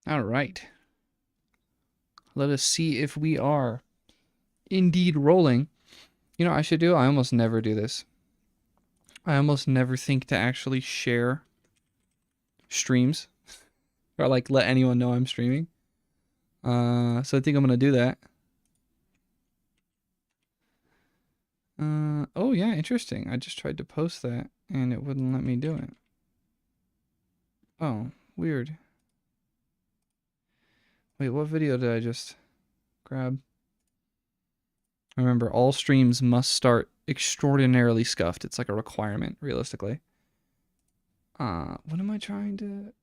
All right. Let us see if we are indeed rolling. You know what I should do? I almost never do this. I almost never think to actually share streams or like let anyone know I'm streaming. So I think I'm gonna do that. Oh yeah, interesting. I just tried to post that and it wouldn't let me do it. Oh, weird. Wait, what video did I just grab? Remember, all streams must start extraordinarily scuffed. It's like a requirement, realistically. What am I trying to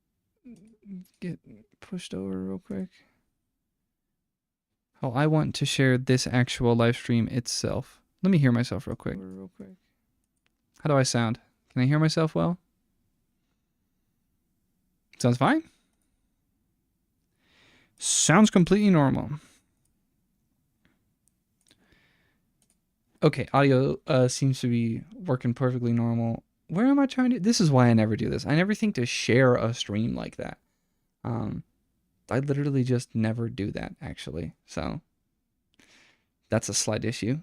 get pushed over real quick? Oh, I want to share this actual live stream itself. Let me hear myself real quick. How do I sound? Can I hear myself well? Sounds fine? Sounds completely normal. Okay, audio seems to be working perfectly normal. Where am I trying to... This is why I never do this. I never think to share a stream like that. I literally just never do that, actually. So, that's a slight issue.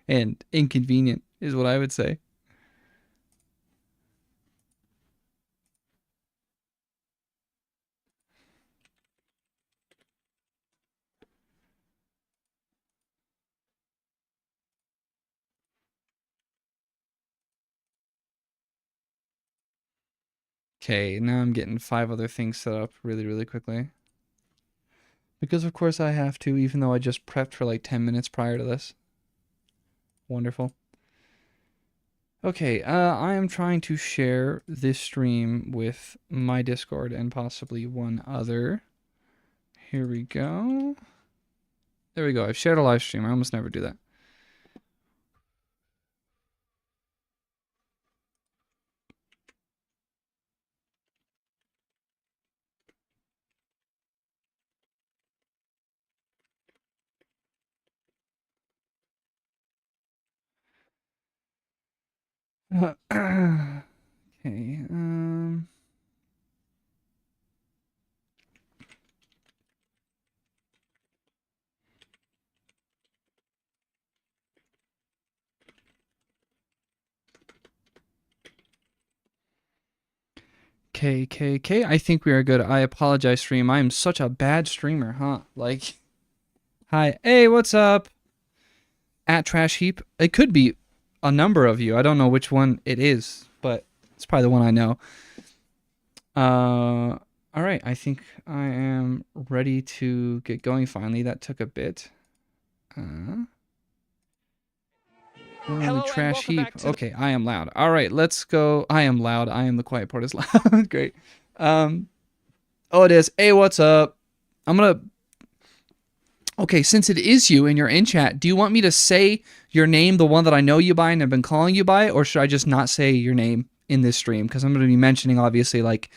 And inconvenient is what I would say. Okay, now I'm getting 5 other things set up really, really quickly. Because of course I have to, even though I just prepped for like 10 minutes prior to this. Wonderful. Okay, I am trying to share this stream with my Discord and possibly one other. Here we go. There we go. I've shared a live stream. I almost never do that. Okay, KKK, I think we are good. I apologize, stream. I am such a bad streamer, huh? Like, hi. Hey, what's up? At Trash Heap. It could be a number of you. I don't know which one it is, but it's probably the one I know. All right. I think I am ready to get going finally. That took a bit. Hello, Trash Heap. Okay, I am loud. All right, let's go. I am loud. I am the quiet part is loud. Great. Oh, it is. Hey, what's up? I'm gonna... Okay, since it is you and you're in chat, do you want me to say your name, the one that I know you by and have been calling you by, or should I just not say your name in this stream? Because I'm going to be mentioning, obviously, like,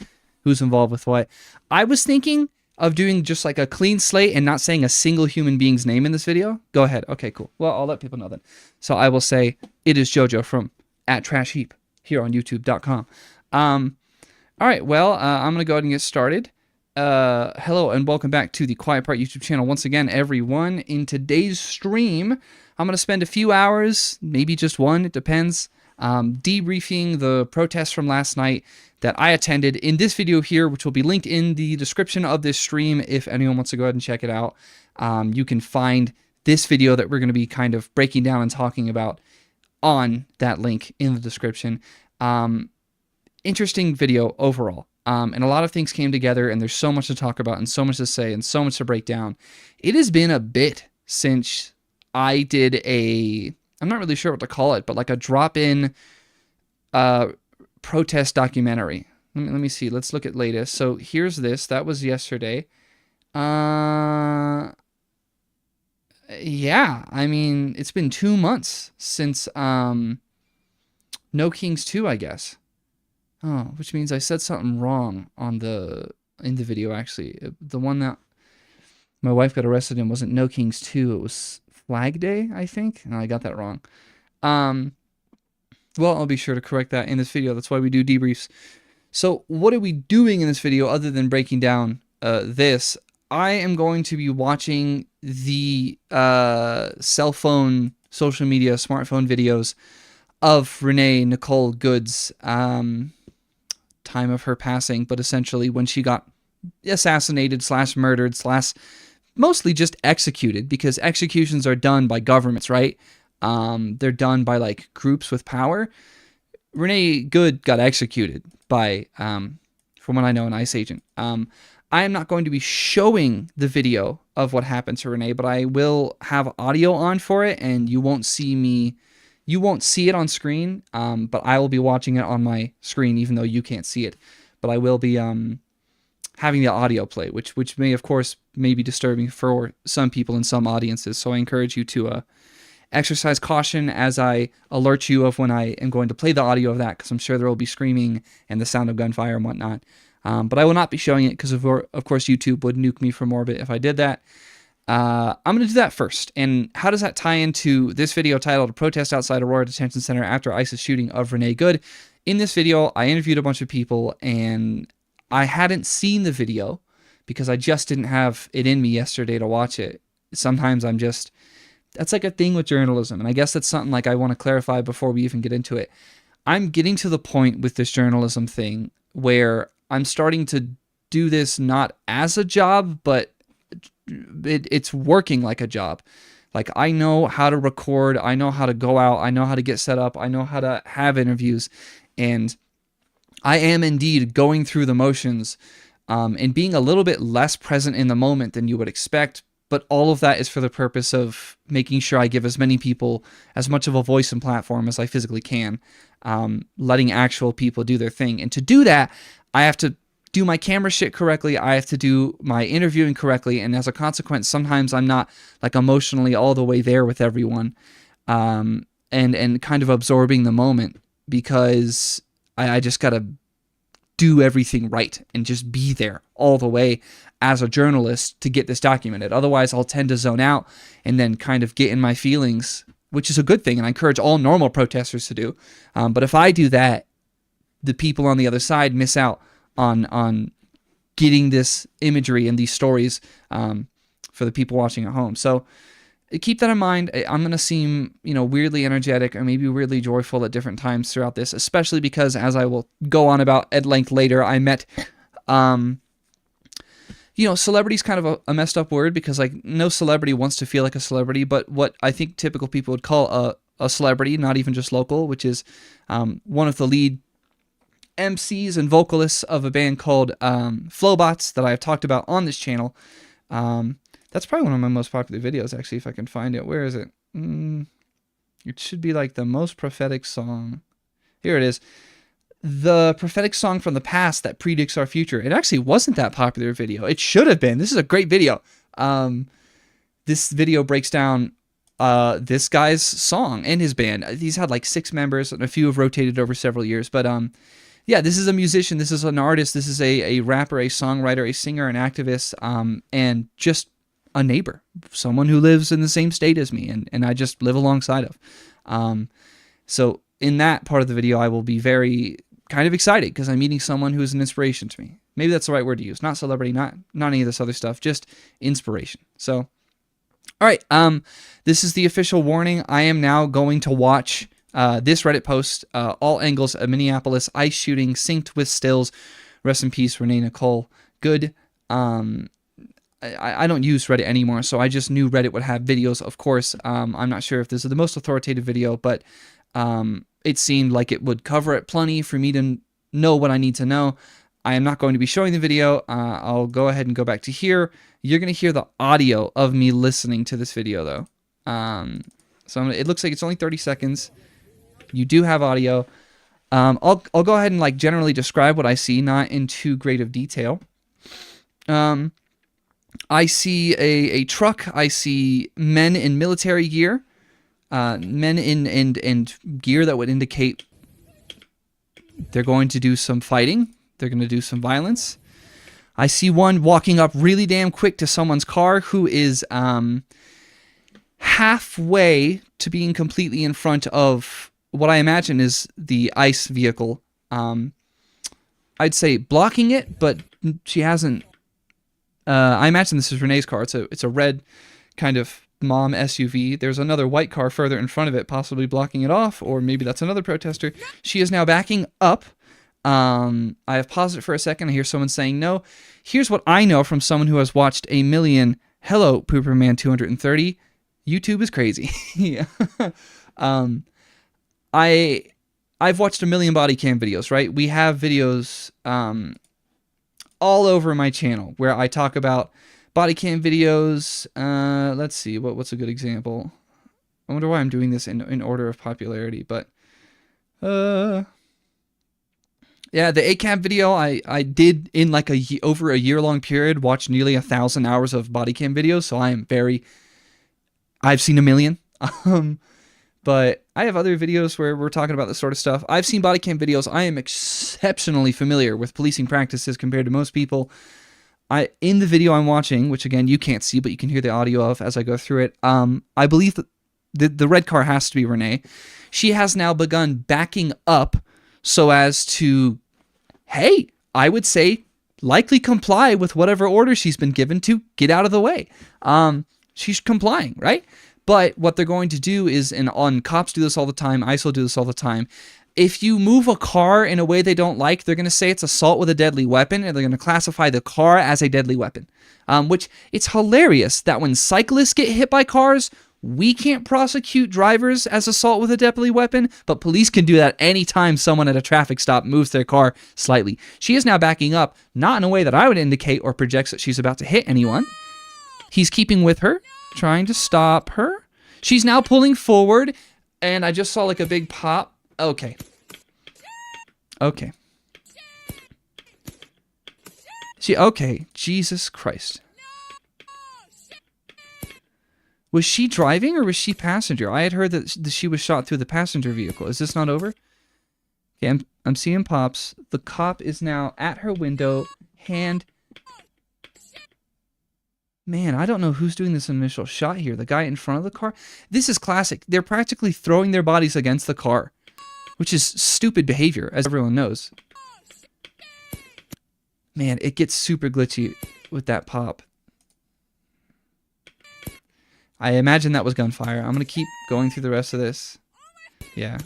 who's involved with what. I was thinking of doing just, like, a clean slate and not saying a single human being's name in this video. Go ahead. Okay, cool. Well, I'll let people know then. So I will say, it is JoJo from @TrashHeap here on YouTube.com. All right, well, I'm going to go ahead and get started. Hello and welcome back to the Quiet Part YouTube channel. Once again, everyone, in today's stream, I'm going to spend a few hours, maybe just one, it depends, debriefing the protests from last night that I attended in this video here, which will be linked in the description of this stream if anyone wants to go ahead and check it out. You can find this video that we're going to be kind of breaking down and talking about on that link in the description. Interesting video overall. And a lot of things came together, and there's so much to talk about and so much to say and so much to break down. It has been a bit since I did I'm not really sure what to call it, but like a drop-in protest documentary. Let me see. Let's look at latest. So here's this. That was yesterday. Yeah, I mean, it's been 2 months since No Kings 2, I guess. Oh, which means I said something wrong in the video, actually. The one that my wife got arrested in wasn't No Kings 2. It was Flag Day, I think. No, I got that wrong. Well, I'll be sure to correct that in this video. That's why we do debriefs. So what are we doing in this video other than breaking down this? I am going to be watching the cell phone, social media, smartphone videos of Renee Nicole Good's time of her passing, but essentially when she got assassinated / murdered / mostly just executed, because executions are done by governments, right? They're done by like groups with power. Renee Good got executed by, from what I know, an ICE agent. I am not going to be showing the video of what happened to Renee, but I will have audio on for it, and you won't see it on screen, but I will be watching it on my screen, even though you can't see it. But I will be having the audio play, which may, of course, may be disturbing for some people in some audiences. So I encourage you to exercise caution as I alert you of when I am going to play the audio of that, because I'm sure there will be screaming and the sound of gunfire and whatnot. But I will not be showing it because, of course, YouTube would nuke me for more of it if I did that. I'm going to do that first. And how does that tie into this video titled "Protest Outside Aurora Detention Center After ICE's Shooting of Renee Good"? In this video, I interviewed a bunch of people, and I hadn't seen the video because I just didn't have it in me yesterday to watch it. Sometimes that's like a thing with journalism, and I guess that's something like I want to clarify before we even get into it. I'm getting to the point with this journalism thing where I'm starting to do this not as a job, but it's working like a job. Like, I know how to record, I know how to go out, I know how to get set up, I know how to have interviews, and I am indeed going through the motions and being a little bit less present in the moment than you would expect. But all of that is for the purpose of making sure I give as many people as much of a voice and platform as I physically can, letting actual people do their thing. And to do that, I have to do my camera shit correctly. I have to do my interviewing correctly. And as a consequence, sometimes I'm not like emotionally all the way there with everyone, and kind of absorbing the moment, because I just got to do everything right and just be there all the way as a journalist to get this documented. Otherwise, I'll tend to zone out and then kind of get in my feelings, which is a good thing, and I encourage all normal protesters to do. But if I do that, the people on the other side miss out on getting this imagery and these stories for the people watching at home. So keep that in mind. I'm going to seem, weirdly energetic or maybe weirdly joyful at different times throughout this, especially because, as I will go on about at length later, I met, celebrity's kind of a messed up word, because like no celebrity wants to feel like a celebrity, but what I think typical people would call a celebrity, not even just local, which is one of the lead MCs and vocalists of a band called Flowbots that I have talked about on this channel. That's probably one of my most popular videos, actually, if I can find it. Where is it? It should be like the most prophetic song. Here it is. The prophetic song from the past that predicts our future. It actually wasn't that popular video. It should have been. This is a great video. This video breaks down this guy's song and his band. He's had like 6 members, and a few have rotated over several years. But yeah, this is a musician. This is an artist. This is a rapper, a songwriter, a singer, an activist, and just a neighbor, someone who lives in the same state as me, and I just live alongside of. So in that part of the video, I will be very kind of excited because I'm meeting someone who is an inspiration to me. Maybe that's the right word to use. Not celebrity, not any of this other stuff, just inspiration. So, all right, this is the official warning. I am now going to watch this Reddit post, all angles of Minneapolis ICE shooting synced with stills. Rest in peace, Renee Nicole Good. I don't use Reddit anymore, so I just knew Reddit would have videos, of course. I'm not sure if this is the most authoritative video, but it seemed like it would cover it plenty for me to know what I need to know. I am not going to be showing the video. I'll go ahead and go back to here. You're going to hear the audio of me listening to this video, though. It looks like it's only 30 seconds. You do have audio. I'll go ahead and like generally describe what I see, not in too great of detail. I see a truck. I see men in military gear, men in gear that would indicate they're going to do some fighting. They're going to do some violence. I see one walking up really damn quick to someone's car who is halfway to being completely in front of what I imagine is the ICE vehicle. I'd say blocking it, but she hasn't. I imagine this is Renee's car. It's a red kind of mom SUV. There's another white car further in front of it, possibly blocking it off, or maybe that's another protester. She is now backing up. I have paused it for a second. I hear someone saying no. Here's what I know from someone who has watched a million. Hello, Pooperman 230. YouTube is crazy. Yeah. I've watched a million body cam videos, right? We have videos all over my channel where I talk about body cam videos. Let's see, what's a good example? I wonder why I'm doing this in order of popularity, but yeah, the ACAB video I did in like over a year-long period watch nearly 1,000 hours of body cam videos, so I've seen a million. But I have other videos where we're talking about this sort of stuff. I've seen body cam videos. I am exceptionally familiar with policing practices compared to most people. In the video I'm watching, which again you can't see, but you can hear the audio of as I go through it, I believe that the red car has to be Renee. She has now begun backing up so as to, hey, I would say, likely comply with whatever order she's been given to get out of the way. She's complying, right? But what they're going to do is, and cops do this all the time, ISO do this all the time, if you move a car in a way they don't like, they're going to say it's assault with a deadly weapon, and they're going to classify the car as a deadly weapon. Which, it's hilarious that when cyclists get hit by cars, we can't prosecute drivers as assault with a deadly weapon, but police can do that anytime someone at a traffic stop moves their car slightly. She is now backing up, not in a way that I would indicate or projects that she's about to hit anyone. He's keeping with her, trying to stop her. She's now pulling forward, and I just saw like a big pop. Okay. Okay. Okay, Jesus Christ. Was she driving or was she passenger? I had heard that she was shot through the passenger vehicle. Is this not over? Okay, I'm seeing pops. The cop is now at her window, hand. Man, I don't know who's doing this initial shot here. The guy in front of the car? This is classic. They're practically throwing their bodies against the car, which is stupid behavior, as everyone knows. Man, it gets super glitchy with that pop. I imagine that was gunfire. I'm going to keep going through the rest of this. Yeah.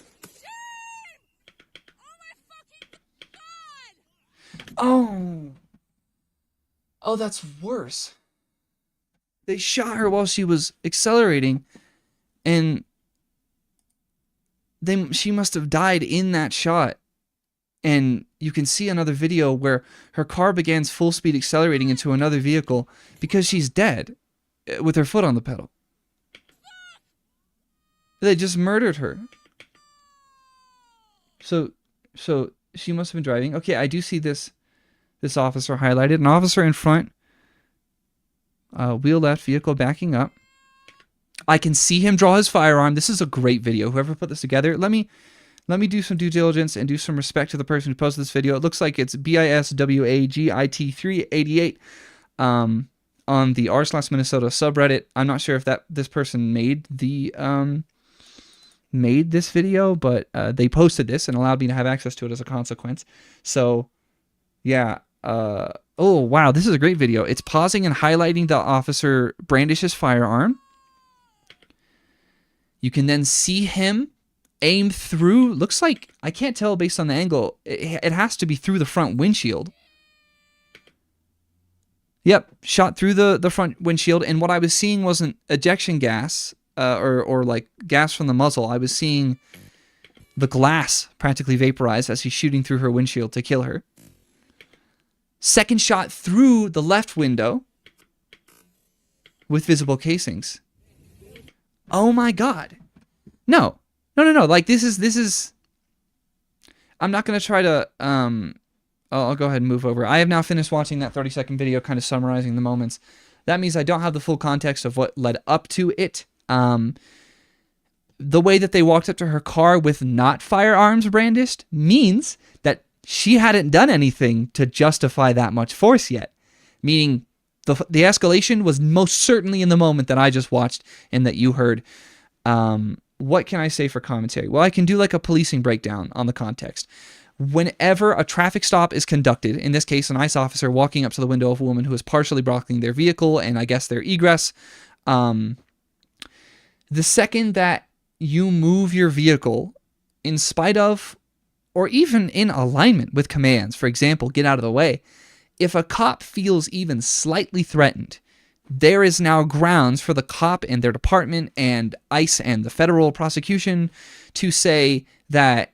Oh. Oh, that's worse. They shot her while she was accelerating, and she must have died in that shot. And you can see another video where her car begins full speed accelerating into another vehicle because she's dead with her foot on the pedal. They just murdered her. So she must have been driving. Okay, I do see this officer highlighted. An officer in front. Wheel left, vehicle backing up. I can see him draw his firearm. This is a great video. Whoever put this together. Let me do some due diligence and do some respect to the person who posted this video. It looks like it's BISWAGIT388 on the r/Minnesota subreddit. I'm not sure if this person made this video, but they posted this and allowed me to have access to it as a consequence. So, yeah. Oh, wow, this is a great video. It's pausing and highlighting the officer brandishes firearm. You can then see him aim through. Looks like, I can't tell based on the angle. It has to be through the front windshield. Yep, shot through the front windshield. And what I was seeing wasn't ejection gas or like gas from the muzzle. I was seeing the glass practically vaporize as he's shooting through her windshield to kill her. Second shot through the left window with visible casings. Oh my God. No. Like this is I'm not going to try to I'll go ahead and move over. I have now finished watching that 30-second video kind of summarizing the moments. That means I don't have the full context of what led up to it. The way that they walked up to her car with not firearms brandished means that she hadn't done anything to justify that much force yet. Meaning the escalation was most certainly in the moment that I just watched and that you heard. What can I say for commentary? Well, I can do like a policing breakdown on the context. whenever a traffic stop is conducted, in this case, an ICE officer walking up to the window of a woman who is partially blocking their vehicle and I guess their egress, the second that you move your vehicle in spite of or even in alignment with commands, for example, get out of the way, if a cop feels even slightly threatened, there is now grounds for the cop and their department and ICE and the federal prosecution to say that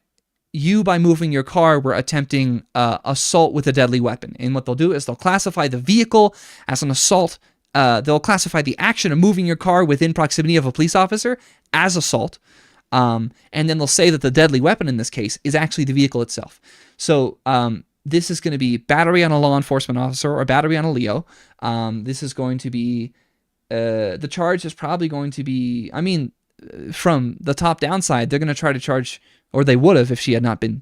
you, by moving your car, were attempting assault with a deadly weapon. And what they'll do is they'll classify the vehicle as an assault. They'll classify the action of moving your car within proximity of a police officer as assault. And then they'll say that the deadly weapon in this case is actually the vehicle itself. So this is going to be battery on a law enforcement officer or battery on a Leo. This is going to be, the charge is probably going to be, I mean, from the top downside, they're going to try to charge, or they would have if she had not been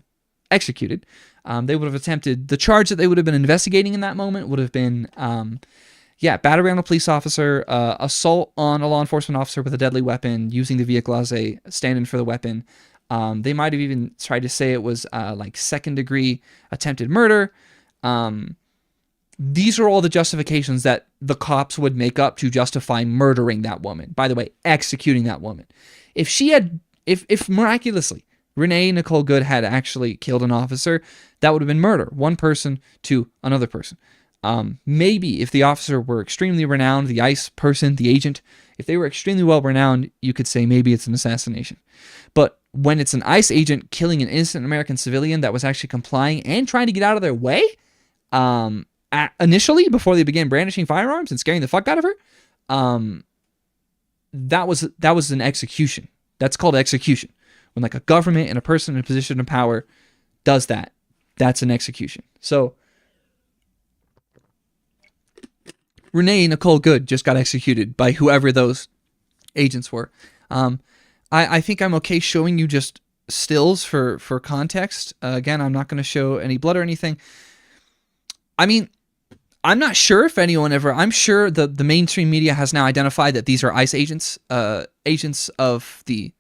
executed. They would have attempted, the charge that they would have been investigating in that moment would have been, battery on a police officer, assault on a law enforcement officer with a deadly weapon, using the vehicle as a stand-in for the weapon. They might have even tried to say it was like second-degree attempted murder. These are all the justifications that the cops would make up to justify murdering that woman. By the way, executing that woman. If she had, if miraculously Renee Nicole Good had actually killed an officer, that would have been murder. One person to another person. Maybe if the officer were extremely renowned, the ICE person, the agent, if they were extremely well renowned, you could say maybe it's an assassination. But when it's an ICE agent killing an innocent American civilian that was actually complying and trying to get out of their way, initially, before they began brandishing firearms and scaring the fuck out of her, that was an execution. That's called execution. When like a government and a person in a position of power does that, that's an execution. So Renee Nicole Good just got executed by whoever those agents were. I think I'm okay showing you just stills for context. Again, I'm not going to show any blood or anything. I mean, I'm not sure if anyone ever... I'm sure the mainstream media has now identified that these are ICE agents, agents of the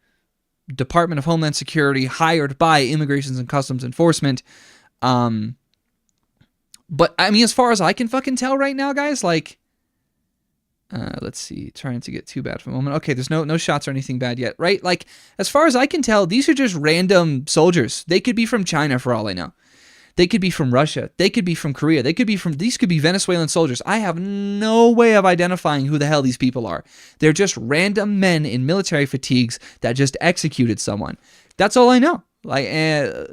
Department of Homeland Security hired by Immigration and Customs Enforcement. But, I mean, as far as I can fucking tell right now, guys, like... let's see, trying to get too bad for a moment. Okay, there's no shots or anything bad yet, right? Like, as far as I can tell, these are just random soldiers. They could be from China for all I know. They could be from Russia. They could be from Korea. These could be Venezuelan soldiers. I have no way of identifying who the hell these people are. They're just random men in military fatigues that just executed someone. That's all I know. Like,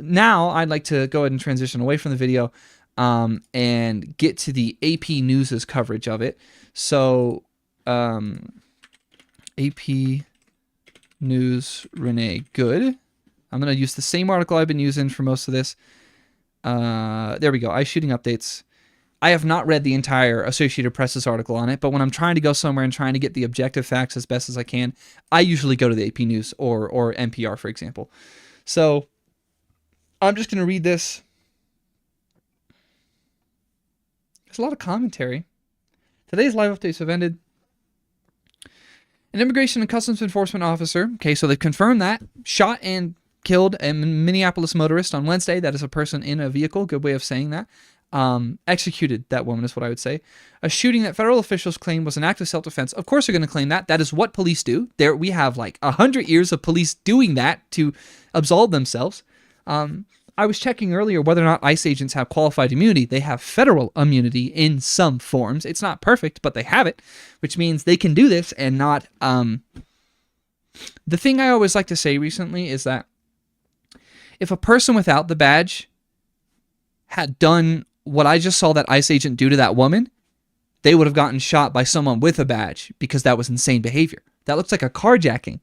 now I'd like to go ahead and transition away from the video and get to the AP News' coverage of it. So, AP News Renee Good. I'm going to use the same article I've been using for most of this. There we go. ICE shooting updates. I have not read the entire Associated Press's article on it, but when I'm trying to go somewhere and trying to get the objective facts as best as I can, I usually go to the AP News or NPR, for example. So, I'm just going to read this. There's a lot of commentary. Today's live updates have ended. An Immigration and Customs Enforcement officer, okay, so they've confirmed that, shot and killed a Minneapolis motorist on Wednesday. That is a person in a vehicle. Good way of saying that. Executed that woman is what I would say. A shooting that federal officials claim was an act of self-defense. Of course they're going to claim that. That is what police do. There we have like 100 years of police doing that to absolve themselves. I was checking earlier whether or not ICE agents have qualified immunity. They have federal immunity in some forms. It's not perfect, but they have it, which means they can do this and not... The thing I always like to say recently is that if a person without the badge had done what I just saw that ICE agent do to that woman, they would have gotten shot by someone with a badge because that was insane behavior. That looks like a carjacking.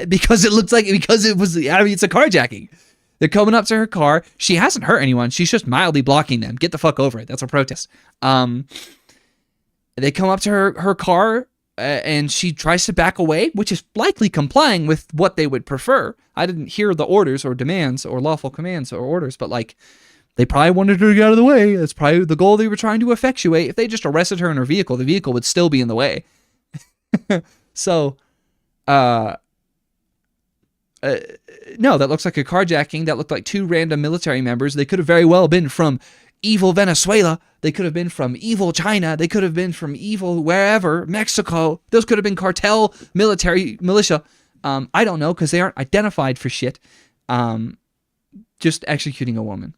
Because it looks like, because it was, I mean, it's a carjacking. They're coming up to her car. She hasn't hurt anyone. She's just mildly blocking them. Get the fuck over it. That's a protest. They come up to her car and she tries to back away, which is likely complying with what they would prefer. I didn't hear the orders or demands or lawful commands or orders, but like, they probably wanted her to get out of the way. That's probably the goal they were trying to effectuate. If they just arrested her in her vehicle, the vehicle would still be in the way. So, No, that looks like a carjacking. That looked like two random military members. They could have very well been from evil Venezuela. They could have been from evil China. They could have been from evil wherever, Mexico. Those could have been cartel military militia. I don't know, because they aren't identified for shit. Just executing a woman.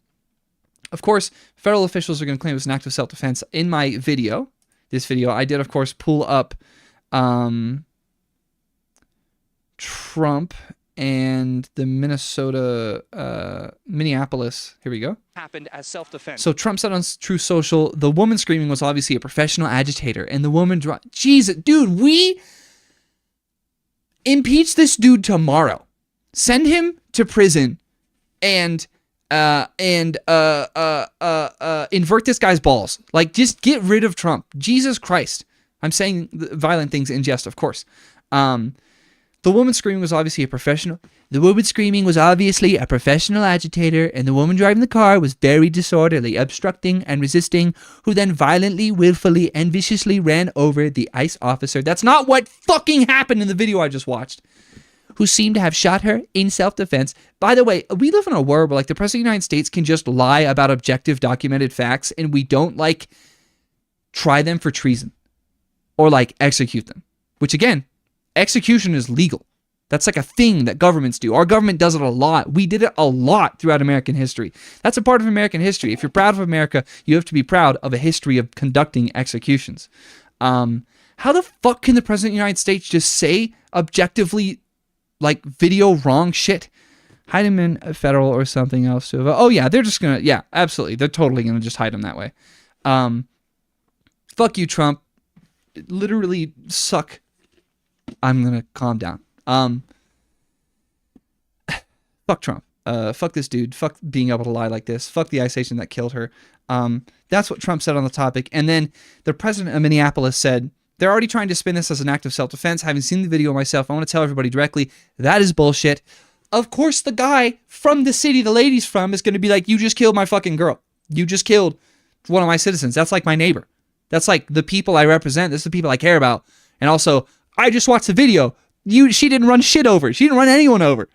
Of course, federal officials are going to claim it was an act of self-defense. In my video, I did, of course, pull up Trump and the Minneapolis. Here we go. Happened as self-defense. So Trump said on Truth Social, the woman screaming was obviously a professional agitator, and the woman Jesus, dude, we impeach this dude tomorrow. Send him to prison and invert this guy's balls. Like, just get rid of Trump. Jesus Christ. I'm saying violent things in jest, of course. The woman screaming was obviously a professional. The woman screaming was obviously a professional agitator, and the woman driving the car was very disorderly, obstructing and resisting, who then violently, willfully, and viciously ran over the ICE officer. That's not what fucking happened in the video I just watched. Who seemed to have shot her in self-defense. By the way, we live in a world where, like, the President of the United States can just lie about objective, documented facts, and we don't, like, try them for treason. Or, like, execute them. Which, again, execution is legal. That's like a thing that governments do. Our government does it a lot. We did it a lot throughout American history. That's a part of American history. If you're proud of America, you have to be proud of a history of conducting executions. How the fuck can the President of the United States just say objectively, like, video wrong shit? Hide him in a federal or something else. Oh, yeah, they're just going to, yeah, absolutely. They're totally going to just hide him that way. Fuck you, Trump. Literally suck. I'm going to calm down. Fuck Trump. Fuck this dude. Fuck being able to lie like this. Fuck the ICE agent that killed her. That's what Trump said on the topic. And then the president of Minneapolis said, they're already trying to spin this as an act of self-defense. Having seen the video myself, I want to tell everybody directly, that is bullshit. Of course, the guy from the city the lady's from is going to be like, you just killed my fucking girl. You just killed one of my citizens. That's like my neighbor. That's like the people I represent. This is the people I care about. And also, I just watched the video. She didn't run shit over. She didn't run anyone over.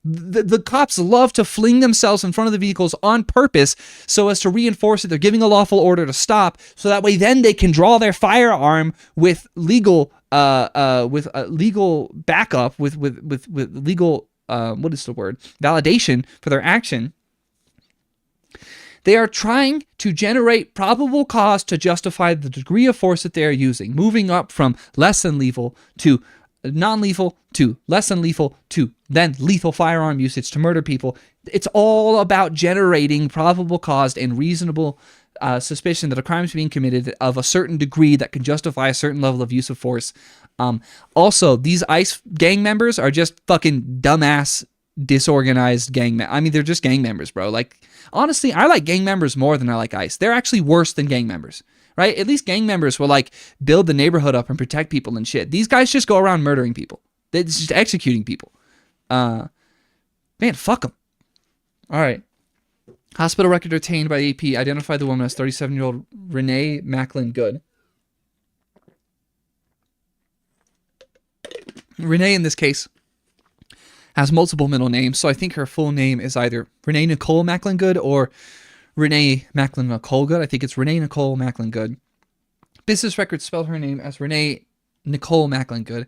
The cops love to fling themselves in front of the vehicles on purpose so as to reinforce that they're giving a lawful order to stop, so that way then they can draw their firearm with legal legal backup, with legal what is the word? Validation for their action. They are trying to generate probable cause to justify the degree of force that they are using, moving up from less than lethal to non-lethal to less than lethal to then lethal firearm usage to murder people. It's all about generating probable cause and reasonable suspicion that a crime is being committed of a certain degree that can justify a certain level of use of force. Also, these ICE gang members are just fucking dumbass, disorganized gang members. I mean, they're just gang members, bro. Like, honestly, I like gang members more than I like ICE. They're actually worse than gang members. Right? At least gang members will, like, build the neighborhood up and protect people and shit. These guys just go around murdering people. They're just executing people. Man, fuck them. All right. Hospital record obtained by the AP identified the woman as 37-year-old Renee Good. Renee, in this case, has multiple middle names, so I think her full name is either Renee Nicole Good or Renee Nicole Good. I think it's Renee Nicole Good. Business records spell her name as Renee Nicole Good.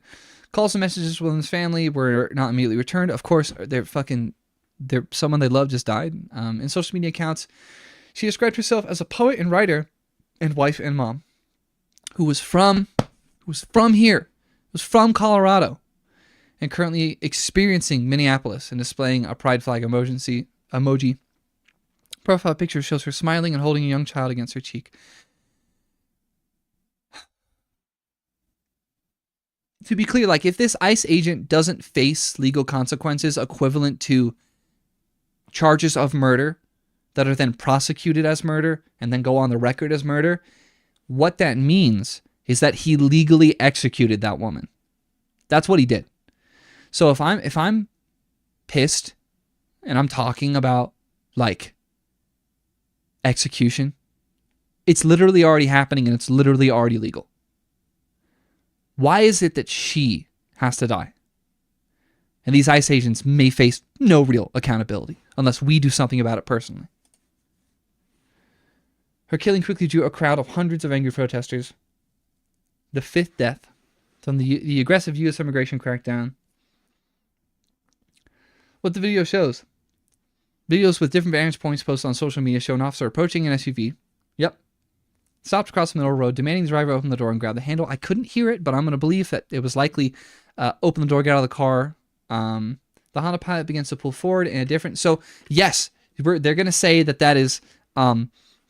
Calls and messages within his family were not immediately returned. Of course, they're someone they love just died. In social media accounts, she described herself as a poet and writer and wife and mom who was from here, was from Colorado, and currently experiencing Minneapolis and displaying a pride flag emoji. Profile picture shows her smiling and holding a young child against her cheek. To be clear, like, if this ICE agent doesn't face legal consequences equivalent to charges of murder that are then prosecuted as murder and then go on the record as murder, what that means is that he legally executed that woman. That's what he did. So if I'm pissed and I'm talking about, like, execution, it's literally already happening and it's literally already legal. Why is it that she has to die? And these ICE agents may face no real accountability unless we do something about it personally. Her killing quickly drew a crowd of hundreds of angry protesters. The 5th death from the aggressive U.S. immigration crackdown. What the video shows. Videos with different vantage points posted on social media show an officer approaching an SUV. Yep. Stopped across the middle of the road, demanding the driver open the door and grab the handle. I couldn't hear it, but I'm going to believe that it was likely open the door, get out of the car. The Honda Pilot begins to pull forward in a different... So, yes, they're going to say that is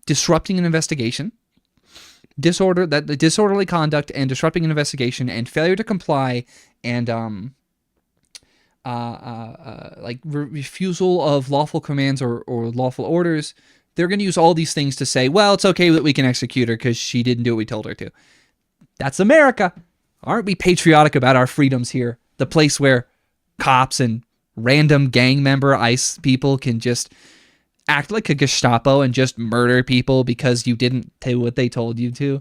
disrupting an investigation. Disorderly conduct and disrupting an investigation and failure to comply and refusal of lawful commands or lawful orders. They're going to use all these things to say, well, it's okay that we can execute her because she didn't do what we told her to. That's America. Aren't we patriotic about our freedoms here? The place where cops and random gang member ICE people can just act like a Gestapo and just murder people because you didn't do what they told you to.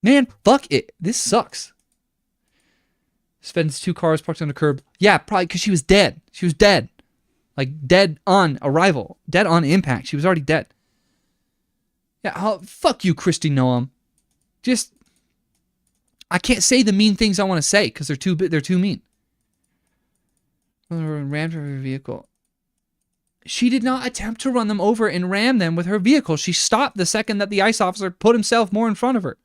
Man, fuck it. This sucks. Spends 2 cars parked on the curb. Yeah, probably because she was dead. She was dead. Like, dead on arrival. Dead on impact. She was already dead. Yeah, fuck you, Kristi Noem. Just, I can't say the mean things I want to say because they're too mean. Rammed her vehicle. She did not attempt to run them over and ram them with her vehicle. She stopped the second that the ICE officer put himself more in front of her.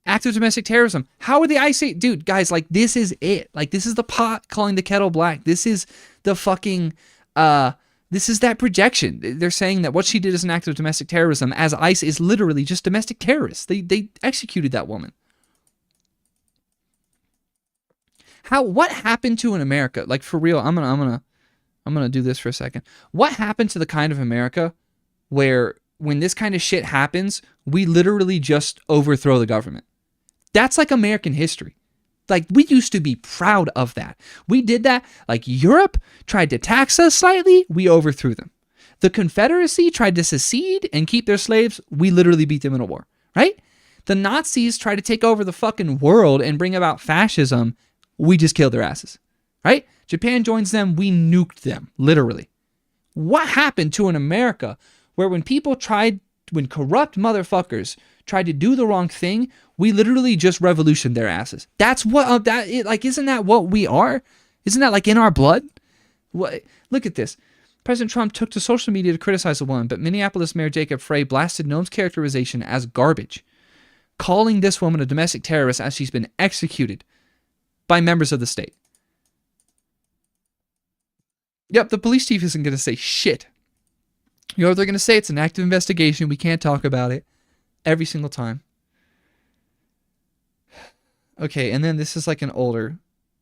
Act of domestic terrorism. How are the ICE... Dude, guys, like, this is it. Like, this is the pot calling the kettle black. This is the fucking... this is that projection. They're saying that what she did is an act of domestic terrorism, as ICE is literally just domestic terrorists. They executed that woman. What happened to in America? Like, for real, I'm gonna do this for a second. What happened to the kind of America where when this kind of shit happens, we literally just overthrow the government? That's like American history. Like, we used to be proud of that. We did that. Like, Europe tried to tax us slightly, we overthrew them. The Confederacy tried to secede and keep their slaves, we literally beat them in a war, right? The Nazis tried to take over the fucking world and bring about fascism, we just killed their asses, right? Japan joins them, we nuked them, literally. What happened to an America where when corrupt motherfuckers tried to do the wrong thing, we literally just revolutioned their asses? That's what, isn't that what we are? Isn't that like in our blood? What? Look at this. President Trump took to social media to criticize the woman, but Minneapolis Mayor Jacob Frey blasted Noem's characterization as garbage, calling this woman a domestic terrorist as she's been executed by members of the state. Yep, the police chief isn't going to say shit. You know what they're going to say? It's an active investigation. We can't talk about it. Every single time. Okay, and then this is like an older.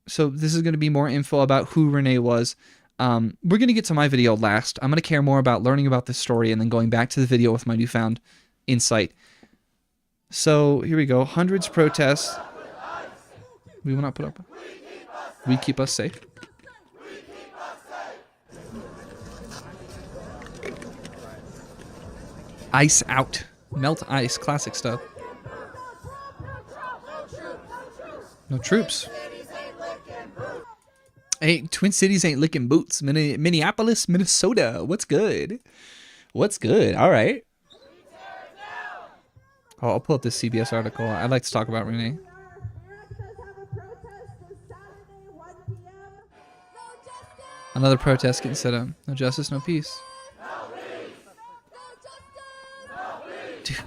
So this is going to be more info about who Renee was. We're going to get to my video last. I'm going to care more about learning about this story and then going back to the video with my newfound insight. So here we go. Hundreds protests. We will not put up. We keep us safe. Ice out. Melt ice. Classic stuff. No troops. Hey, Twin Cities ain't licking boots. Minneapolis, Minnesota. What's good? What's good? All right. Oh, I'll pull up this CBS article. I'd like to talk about Renee. Another protest getting set up. No justice, no peace. Dude.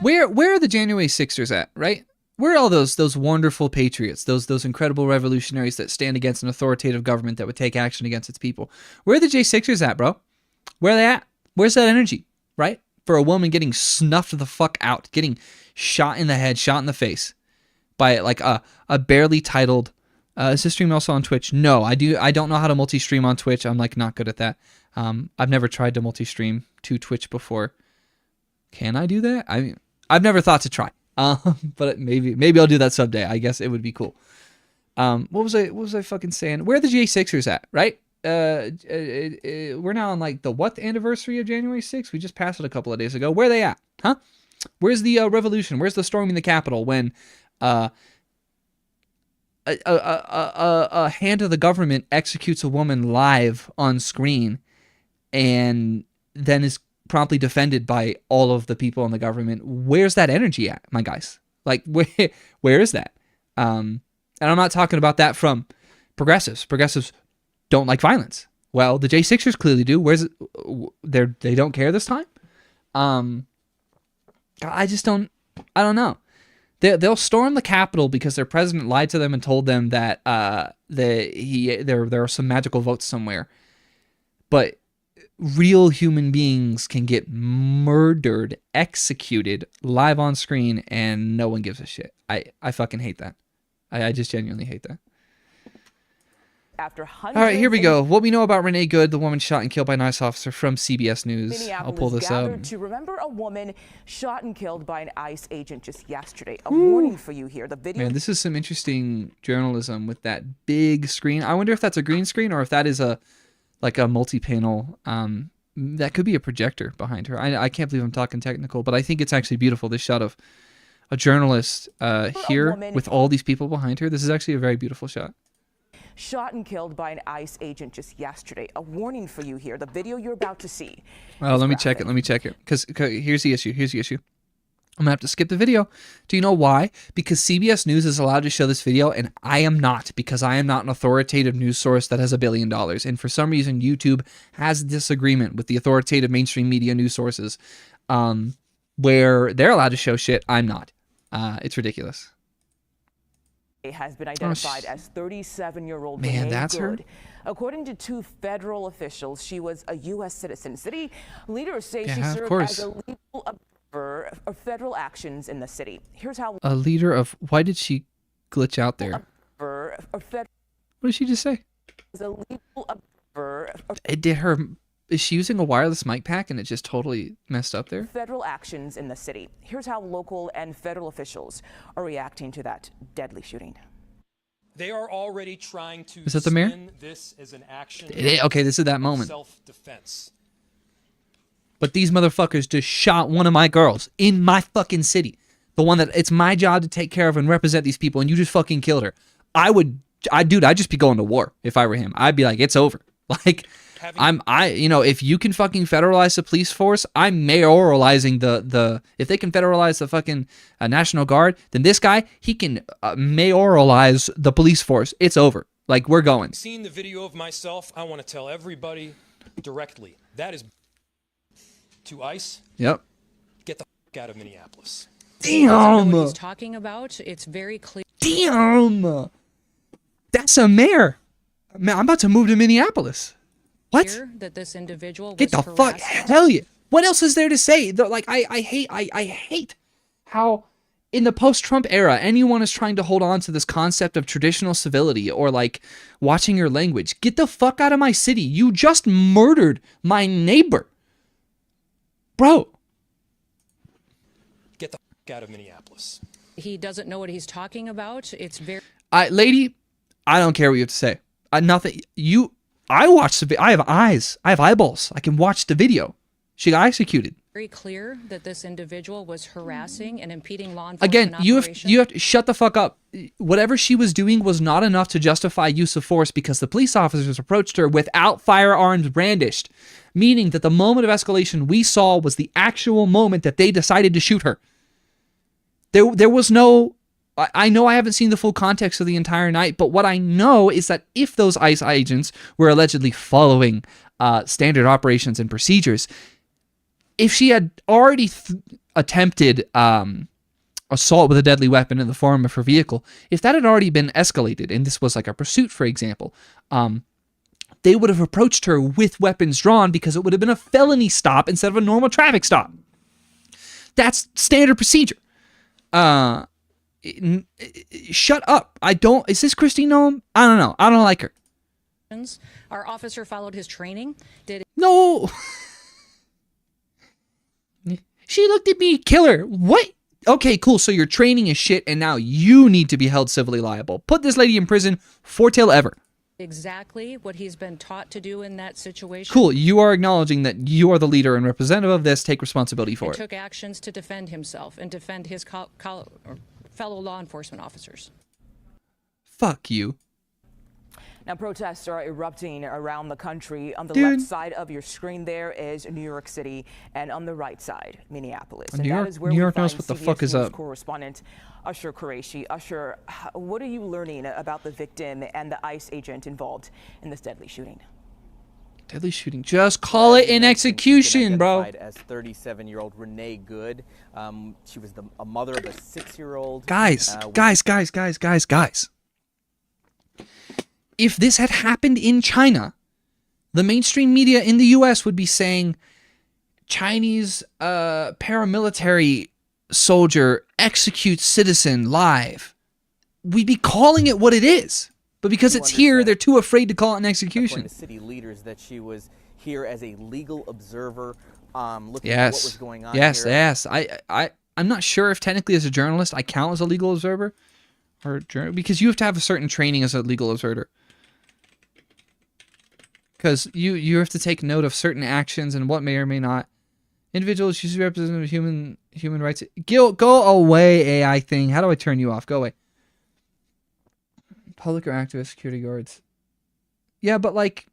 Where are the January 6ers at, right? Where are all those wonderful patriots, those incredible revolutionaries that stand against an authoritative government that would take action against its people? Where are the J6ers at, bro? Where are they at? Where's that energy, right? For a woman getting snuffed the fuck out, getting shot in the head, shot in the face by like a barely titled. Is this stream also on Twitch? No, I don't know how to multi-stream on Twitch. I'm like not good at that. I've never tried to multi-stream to Twitch before. Can I do that? I've never thought to try. But maybe I'll do that someday. I guess it would be cool. What was I fucking saying? Where are the J6ers at? Right? We're now on like the what anniversary of January 6th? We just passed it a couple of days ago. Where are they at? Huh? Where's the revolution? Where's the storming the Capitol when a hand of the government executes a woman live on screen and then is promptly defended by all of the people in the government. Where's that energy at, my guys? Like, where is that? And I'm not talking about that from progressives. Progressives don't like violence. Well, the J6ers clearly do. Where's it? They don't care this time? I just don't. I don't know. They'll storm the Capitol because their president lied to them and told them that there are some magical votes somewhere. But real human beings can get murdered, executed live on screen, and no one gives a shit. I fucking hate that. I just genuinely hate that. All right, here we go. What we know about Renee Good, the woman shot and killed by an ICE officer, from CBS News. I'll pull this up. To remember a woman shot and killed by an ICE agent just yesterday. A warning for you here. The video. Man, this is some interesting journalism with that big screen. I wonder if that's a green screen or if that is a multi-panel. That could be a projector behind her. I can't believe I'm talking technical, but I think it's actually beautiful. This shot of a journalist here with all these people behind her. This is actually a very beautiful shot. Shot and killed by an ICE agent just yesterday. A warning for you here. The video you're about to see. Well, let me check it. Let me check it. Because here's the issue. Here's the issue. I'm going to have to skip the video. Do you know why? Because CBS News is allowed to show this video, and I am not, because I am not an authoritative news source that has $1 billion. And for some reason, YouTube has this agreement with the authoritative mainstream media news sources where they're allowed to show shit. I'm not. It's ridiculous. Has been identified as 37-year-old Man, Renee that's Good. her? According to 2 federal officials, she was a U.S. citizen. City leaders say Yeah, she of served course. as a legal observer of federal actions in the city. Here's how A leader of... Why did she glitch out there? What did she just say? as a legal observer of It did her... Is she using a wireless mic pack and it just totally messed up there? federal actions in the city. Here's how local and federal officials are reacting to that deadly shooting. They are already trying to Is that the mayor? spin this as an action Okay, this is that moment. self-defense. But these motherfuckers just shot one of my girls in my fucking city. The one that it's my job to take care of and represent these people, and you just fucking killed her. Dude, I'd just be going to war if I were him. I'd be like, it's over. Like, if you can fucking federalize the police force, I'm mayoralizing if they can federalize the fucking National Guard, then this guy, he can mayoralize the police force. It's over. Like, we're going. Seeing the video of myself, I want to tell everybody directly. That is to ICE. Yep. Get the fuck out of Minneapolis. Damn. What he's talking about, it's very clear. Damn. That's a mayor. Man, I'm about to move to Minneapolis. What? That this individual was Get the fuck, hell yeah. What else is there to say? Like, I hate how in the post-Trump era, anyone is trying to hold on to this concept of traditional civility or like watching your language. Get the fuck out of my city. You just murdered my neighbor. Bro. Get the fuck out of Minneapolis. He doesn't know what he's talking about. It's very... Lady, I don't care what you have to say. Nothing. I watched the video. I have eyes. I have eyeballs. I can watch the video. She got executed. Very clear that this individual was harassing and impeding law enforcement Again, you operation. have to shut the fuck up. Whatever she was doing was not enough to justify use of force because the police officers approached her without firearms brandished, meaning that the moment of escalation we saw was the actual moment that they decided to shoot her. There was no... I know I haven't seen the full context of the entire night, but what I know is that if those ICE agents were allegedly following standard operations and procedures, if she had already attempted assault with a deadly weapon in the form of her vehicle, if that had already been escalated, and this was like a pursuit, for example, they would have approached her with weapons drawn because it would have been a felony stop instead of a normal traffic stop. That's standard procedure. Shut up. Is this Christine Noem? I don't know. I don't like her. Our officer followed his training. No. She looked at me, killer. What? Okay, cool. So your training is shit, and now you need to be held civilly liable. Put this lady in prison for till ever. Exactly what he's been taught to do in that situation. Cool. You are acknowledging that you are the leader and representative of this. Take responsibility for it. Took actions to defend himself and defend his fellow law enforcement officers. Fuck you. Now, protests are erupting around the country. On the Dude. left side of your screen there is New York City, and on the right side, Minneapolis. And New that York- is where New we York knows find what the CBS fuck is News up. correspondent Usher Qureshi. Usher, what are you learning about the victim and the ICE agent involved in this deadly shooting? Deadly shooting. Just call it an execution, She's been bro. identified as 37-year-old Renee Good. She was a mother of a 6-year-old. Guys. If this had happened in China, the mainstream media in the US would be saying Chinese paramilitary soldier executes citizen live. We'd be calling it what it is. But because it's here, they're too afraid to call it an execution. According to city leaders, that she was here as a legal observer, looking at what was going on Yes. here. I'm not sure if technically as a journalist I count as a legal observer, because you have to have a certain training as a legal observer. Because you have to take note of certain actions and what may or may not. Individuals usually represent human rights. Go away, AI thing. How do I turn you off? Go away. Public or activist security guards. Yeah, but like,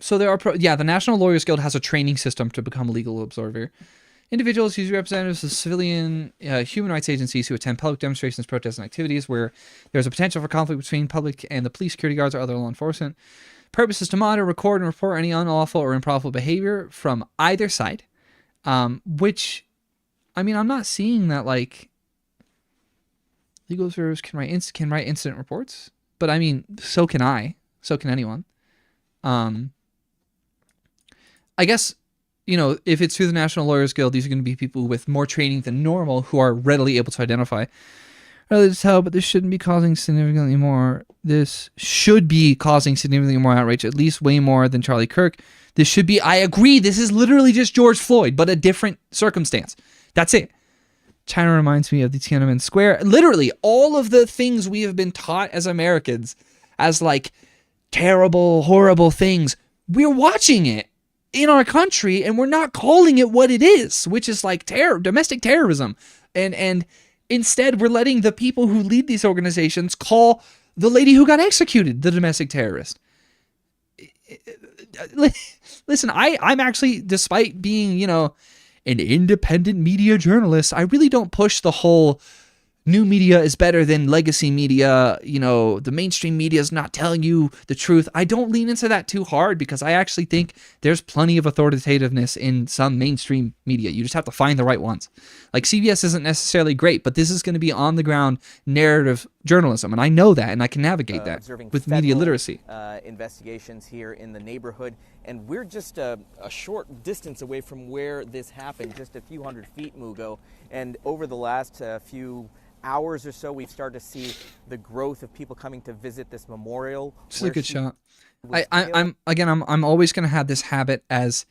so there are the National Lawyers Guild has a training system to become a legal observer. Individuals usually representatives of civilian human rights agencies who attend public demonstrations, protests, and activities where there's a potential for conflict between public and the police, security guards, or other law enforcement. Purpose is to monitor, record, and report any unlawful or improper behavior from either side. Which, I mean, I'm not seeing that like legal observers can write incident reports, but I mean, so can I. So can anyone. I guess, you know, if it's through the National Lawyers Guild, these are going to be people with more training than normal who are readily able to identify. Early to tell, but this shouldn't be causing significantly more. This should be causing significantly more outrage, at least way more than Charlie Kirk. This should be, I agree, this is literally just George Floyd, but a different circumstance. That's it. China reminds me of the Tiananmen Square. Literally, all of the things we have been taught as Americans as like terrible, horrible things, we're watching it in our country and we're not calling it what it is, which is like domestic terrorism. And instead, we're letting the people who lead these organizations call the lady who got executed the domestic terrorist. Listen, I'm actually, despite being, you know, an independent media journalist, I really don't push the whole new media is better than legacy media. You know, the mainstream media is not telling you the truth. I don't lean into that too hard because I actually think there's plenty of authoritativeness in some mainstream media. You just have to find the right ones. Like CBS isn't necessarily great, but this is going to be on the ground narrative journalism. And I know that and I can navigate that with media literacy. Investigations here in the neighborhood. And we're just a short distance away from where this happened, just a few hundred feet, Mugo. And over the last few hours or so, we've started to see the growth of people coming to visit this memorial. This is a good shot. I'm always going to have this habit as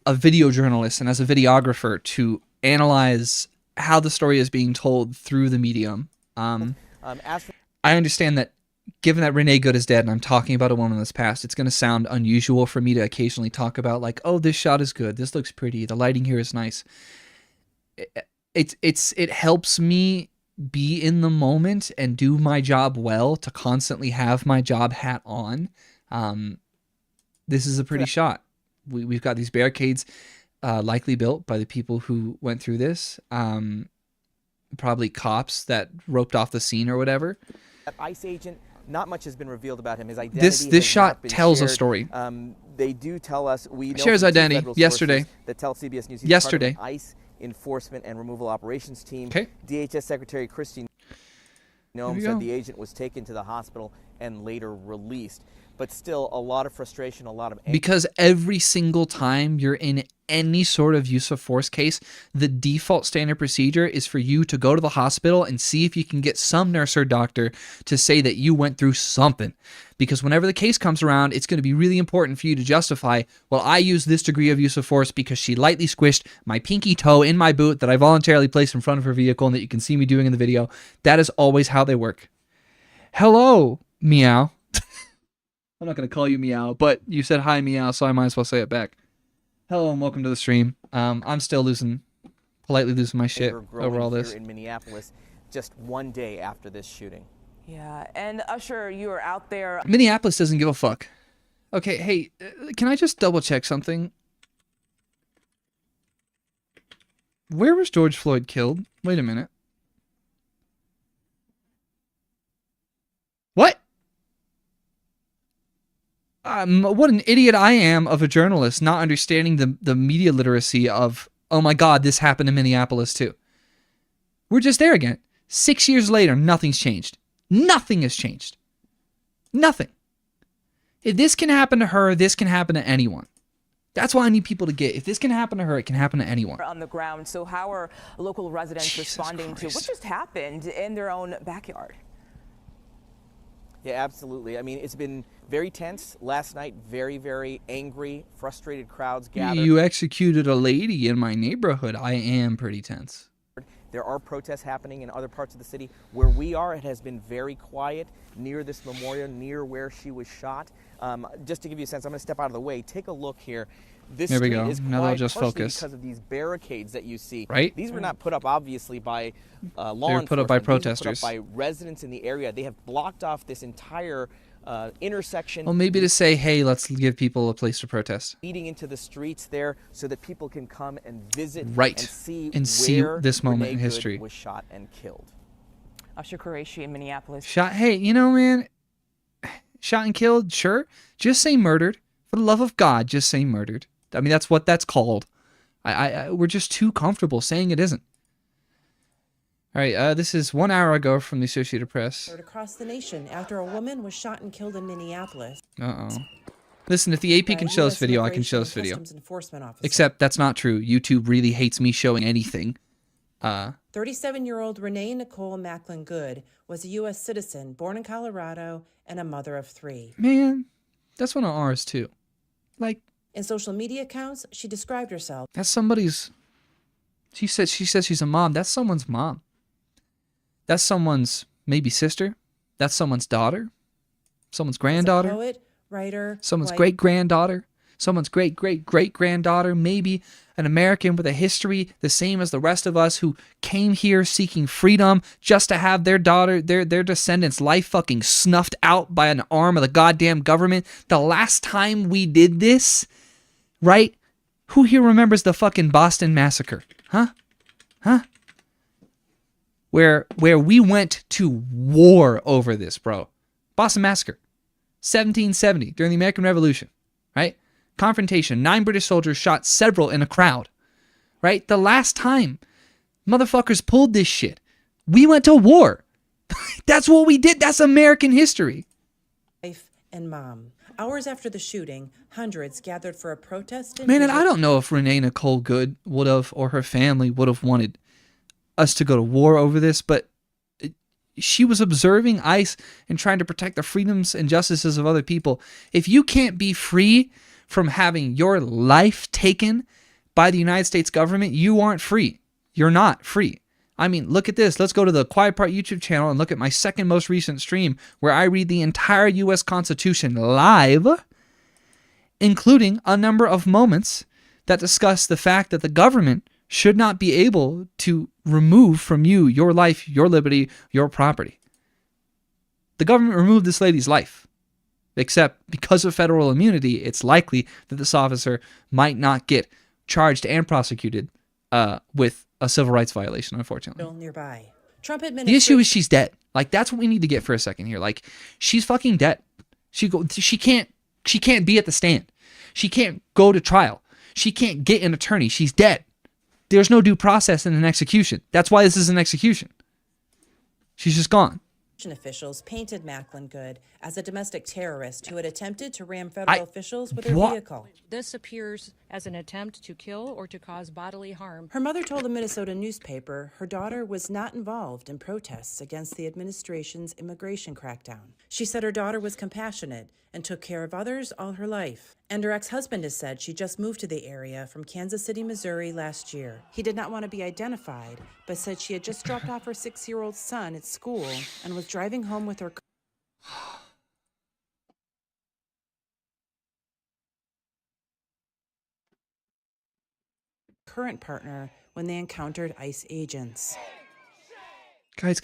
a video journalist and as a videographer to analyze how the story is being told through the medium. I understand that given that Renee Good is dead and I'm talking about a woman that's passed, it's going to sound unusual for me to occasionally talk about like, oh, this shot is good. This looks pretty. The lighting here is nice. It helps me be in the moment and do my job well to constantly have my job hat on. This is a pretty shot. We've got these barricades likely built by the people who went through this. Probably cops that roped off the scene or whatever. That ICE agent, not much has been revealed about him. His identity This shot tells a story. They do tell us, we know shares from identity federal yesterday. sources that tell CBS News he's Yesterday. part of an ICE enforcement and removal operations team. Okay. DHS Secretary Christy Noem said the agent was taken to the hospital and later released. But still, a lot of frustration, a lot of anger. Because every single time you're in any sort of use of force case, the default standard procedure is for you to go to the hospital and see if you can get some nurse or doctor to say that you went through something. Because whenever the case comes around, it's going to be really important for you to justify, well, I used this degree of use of force because she lightly squished my pinky toe in my boot that I voluntarily placed in front of her vehicle and that you can see me doing in the video. That is always how they work. Hello, meow. I'm not going to call you meow, but you said hi meow, so I might as well say it back. Hello and welcome to the stream. I'm still politely losing my shit over all this. Here in Minneapolis, just one day after this shooting. Yeah, and Usher, you are out there. Minneapolis doesn't give a fuck. Okay, hey, can I just double check something? Where was George Floyd killed? Wait a minute. What? What an idiot I am of a journalist, not understanding the media literacy of, oh my god, this happened in Minneapolis too. We're just there again. 6 years later, nothing's changed. Nothing has changed. Nothing. If this can happen to her, this can happen to anyone. That's why I need people to get. If this can happen to her, it can happen to anyone. On the ground. So how are local residents Jesus responding Christ. to what just happened in their own backyard? Yeah, absolutely. I mean, it's been very tense. Last night, very, very angry, frustrated crowds gathered. You executed a lady in my neighborhood. I am pretty tense. There are protests happening in other parts of the city. Where we are, it has been very quiet near this memorial, near where she was shot. Just to give you a sense, I'm going to step out of the way. Take a look here. This There we street go. is Now they'll quiet just partially focus. because of these barricades that you see. Right? These were not put up, obviously, by law They were put up by enforcement. These were protesters. put up by residents in the area. They have blocked off this entire intersection. Well, maybe to say, hey, let's give people a place to protest. Leading into the streets there so that people can come and visit Right. and see And where this moment Renee in Good history. was shot and killed. Usher Qureshi in Minneapolis. Shot, hey, you know, man, shot and killed, sure. Just say murdered. For the love of God, just say murdered. I mean, that's what that's called. We're just too comfortable saying it isn't. All right, this is 1 hour ago from the Associated Press. Across the nation after a woman was shot and killed in Minneapolis. Uh-oh. Listen, if the AP can show this video, I can show this video. Enforcement officer. Except that's not true. YouTube really hates me showing anything. 37-year-old Renee Nicole Macklin Good was a U.S. citizen born in Colorado and a mother of 3. Man, that's one of ours too. Like, In social media accounts, she described herself that's somebody's. She says she's a mom. That's someone's mom. That's someone's maybe sister. That's someone's daughter. Someone's as a granddaughter. poet, writer, Someone's wife, great granddaughter. Someone's great granddaughter. Maybe an American with a history the same as the rest of us who came here seeking freedom just to have their daughter, their descendants' life fucking snuffed out by an arm of the goddamn government. The last time we did this, right? Who here remembers the fucking Boston Massacre? Huh? Where we went to war over this, bro. Boston Massacre. 1770, during the American Revolution, right? Confrontation. 9 British soldiers shot several in a crowd, right? The last time motherfuckers pulled this shit, we went to war. That's what we did. That's American history. wife, and mom. Hours after the shooting, hundreds gathered for a protest. in Man, and I Houston. don't know if Renee Nicole Good would have, or her family would have wanted us to go to war over this, but she was observing ICE and trying to protect the freedoms and justices of other people. If you can't be free from having your life taken by the United States government, you aren't free. You're not free. I mean, look at this. Let's go to the Quiet Part YouTube channel and look at my second most recent stream where I read the entire U.S. Constitution live, including a number of moments that discuss the fact that the government should not be able to remove from you your life, your liberty, your property. The government removed this lady's life. Except because of federal immunity, it's likely that this officer might not get charged and prosecuted with a civil rights violation, unfortunately. Nearby. Trump The administration. issue is she's dead. Like, that's what we need to get for a second here. Like, she's fucking dead. She can't be at the stand. She can't go to trial. She can't get an attorney. She's dead. There's no due process in an execution. That's why this is an execution. She's just gone. Officials painted Macklin Good as a domestic terrorist who had attempted to ram federal officials with her What? vehicle. This appears as an attempt to kill or to cause bodily harm. Her mother told a Minnesota newspaper her daughter was not involved in protests against the administration's immigration crackdown. She said her daughter was compassionate and took care of others all her life. And her ex-husband has said she just moved to the area from Kansas City, Missouri last year. He did not want to be identified, but said she had just dropped off her 6-year-old son at school and was driving home with her current partner when they encountered ICE agents. Guys.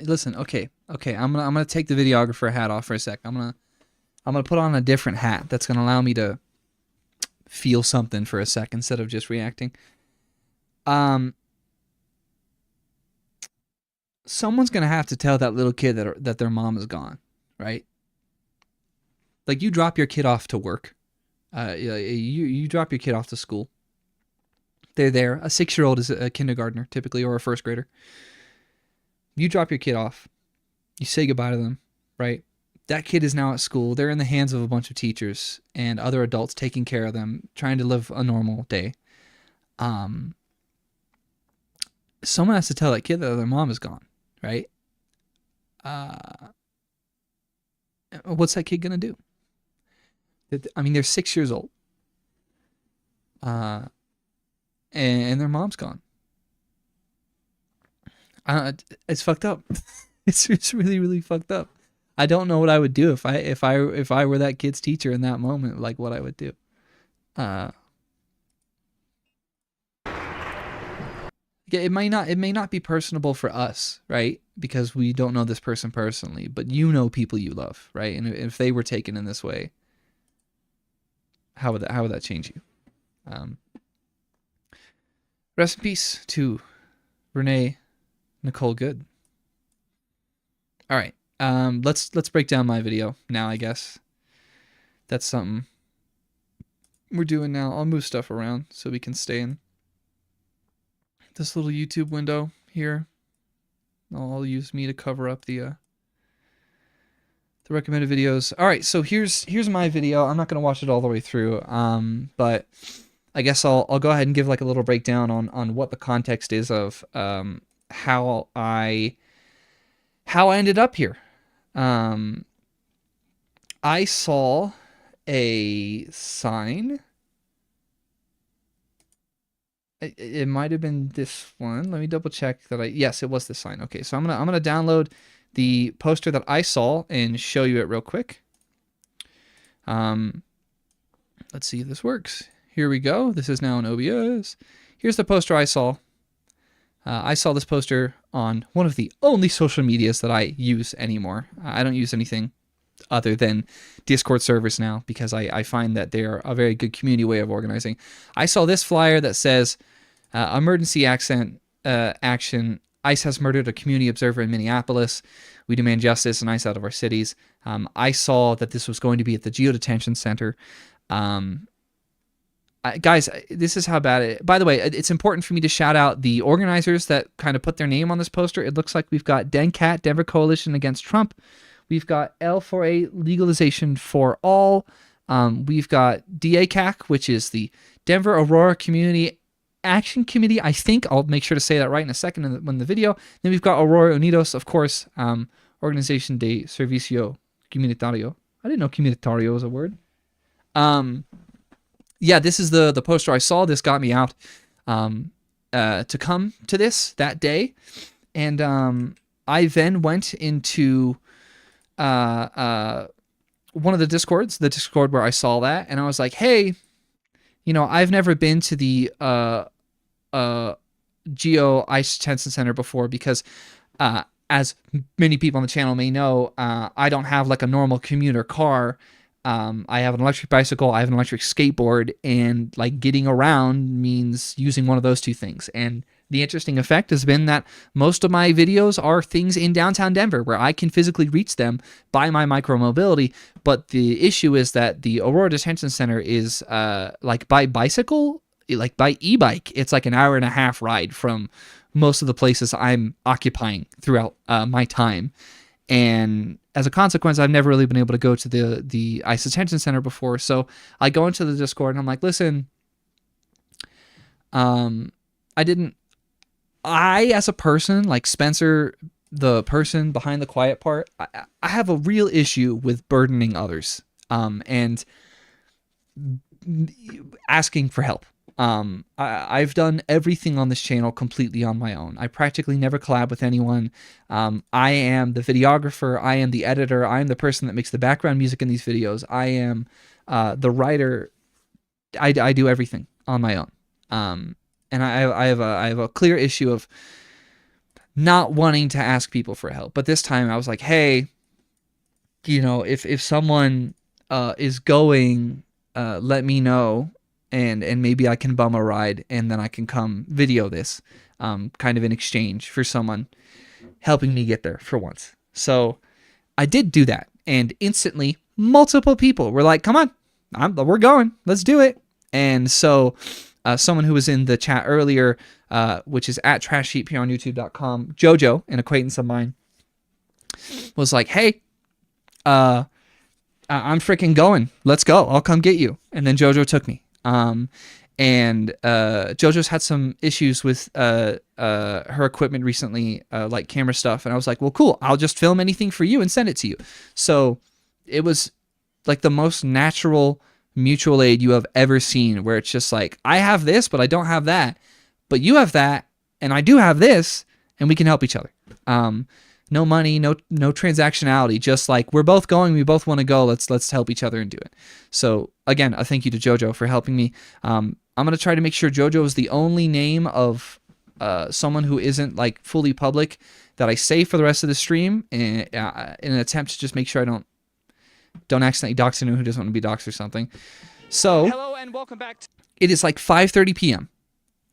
Listen. Okay. I'm gonna take the videographer hat off for a sec. I'm gonna put on a different hat that's gonna allow me to feel something for a sec instead of just reacting. Someone's gonna have to tell that little kid that their mom is gone, right? Like, you drop your kid off to work, you drop your kid off to school. They're there. A 6-year-old is a kindergartner typically, or a first grader. You drop your kid off. You say goodbye to them, right? That kid is now at school. They're in the hands of a bunch of teachers and other adults taking care of them, trying to live a normal day. Someone has to tell that kid that their mom is gone, right? What's that kid gonna do? I mean, they're 6 years old, and their mom's gone. It's fucked up. It's really, really fucked up. I don't know what I would do if I were that kid's teacher in that moment. Like, what I would do. It may not be personable for us, right? Because we don't know this person personally, but you know people you love, right? And if they were taken in this way, how would that change you? Rest in peace to Renee Good. All right, let's break down my video now. I guess that's something we're doing now. I'll move stuff around so we can stay in this little YouTube window here. I'll use me to cover up the recommended videos. All right, so here's my video. I'm not gonna watch it all the way through, but I guess I'll go ahead and give like a little breakdown on what the context is of how I ended up here. I saw a sign. It might have been this one. Let me double check that yes, it was this sign. Okay, so I'm gonna download the poster that I saw and show you it real quick. Let's see if this works. Here we go. This is now in OBS. Here's the poster I saw. I saw this poster on one of the only social medias that I use anymore. I don't use anything other than Discord servers now because I find that they're a very good community way of organizing. I saw this flyer that says, emergency action. ICE has murdered a community observer in Minneapolis. We demand justice and ICE out of our cities. I saw that this was going to be at the Geo Detention Center. Guys, this is how bad it. By the way, it's important for me to shout out the organizers that kind of put their name on this poster. It looks like we've got DENCAT, Denver Coalition Against Trump. We've got L4A, Legalization for All. We've got DACAC, which is the Denver Aurora Community Action Committee. I think I'll make sure to say that right in a second in the video. Then we've got Aurora Unidos, of course, Organización de Servicio Comunitario. I didn't know comunitario was a word. Yeah, this is the poster I saw. This got me out to come to this that day. And I then went into one of the Discords, the Discord where I saw that, and I was like, hey, I've never been to the Geo ICE Detention Center before because as many people on the channel may know, I don't have like a normal commuter car. I have an electric bicycle, I have an electric skateboard, and like getting around means using one of those two things. And the interesting effect has been that most of my videos are things in downtown Denver where I can physically reach them by my micromobility. But the issue is that the Aurora Detention Center is like by bicycle, like by e-bike, it's like an hour and a half ride from most of the places I'm occupying throughout my time. And as a consequence, I've never really been able to go to the ICE Detention Center before. So I go into the Discord and I'm like, listen, I, as a person, like Spencer, the person behind the quiet part, I have a real issue with burdening others and asking for help. I've done everything on this channel completely on my own. I practically never collab with anyone. I am the videographer. I am the editor. I am the person that makes the background music in these videos. I am the writer. I do everything on my own. And I have a clear issue of not wanting to ask people for help. But this time I was like, hey, you know, if someone is going, let me know, and maybe I can bum a ride, and then I can come video this, kind of in exchange for someone helping me get there for once. So I did do that, and instantly multiple people were like, come on, we're going, let's do it. And so someone who was in the chat earlier, which is at trashheap here on youtube.com, Jojo, an acquaintance of mine, was like, hey, I'm freaking going. Let's go. I'll come get you. And then Jojo took me. And Jojo's had some issues with her equipment recently, like camera stuff. And I was like, well, cool. I'll just film anything for you and send it to you. So it was like the most natural mutual aid you have ever seen, where it's just like, I have this, but I don't have that. But you have that, and I do have this, and we can help each other. No money, no transactionality, just like, we're both going, we both want to go, let's help each other and do it. So again, a thank you to Jojo for helping me. I'm going to try to make sure Jojo is the only name of someone who isn't like fully public that I say for the rest of the stream, in an attempt to just make sure I don't accidentally dox anyone who doesn't want to be doxed or something. So hello and welcome back. It is like 5:30 p.m.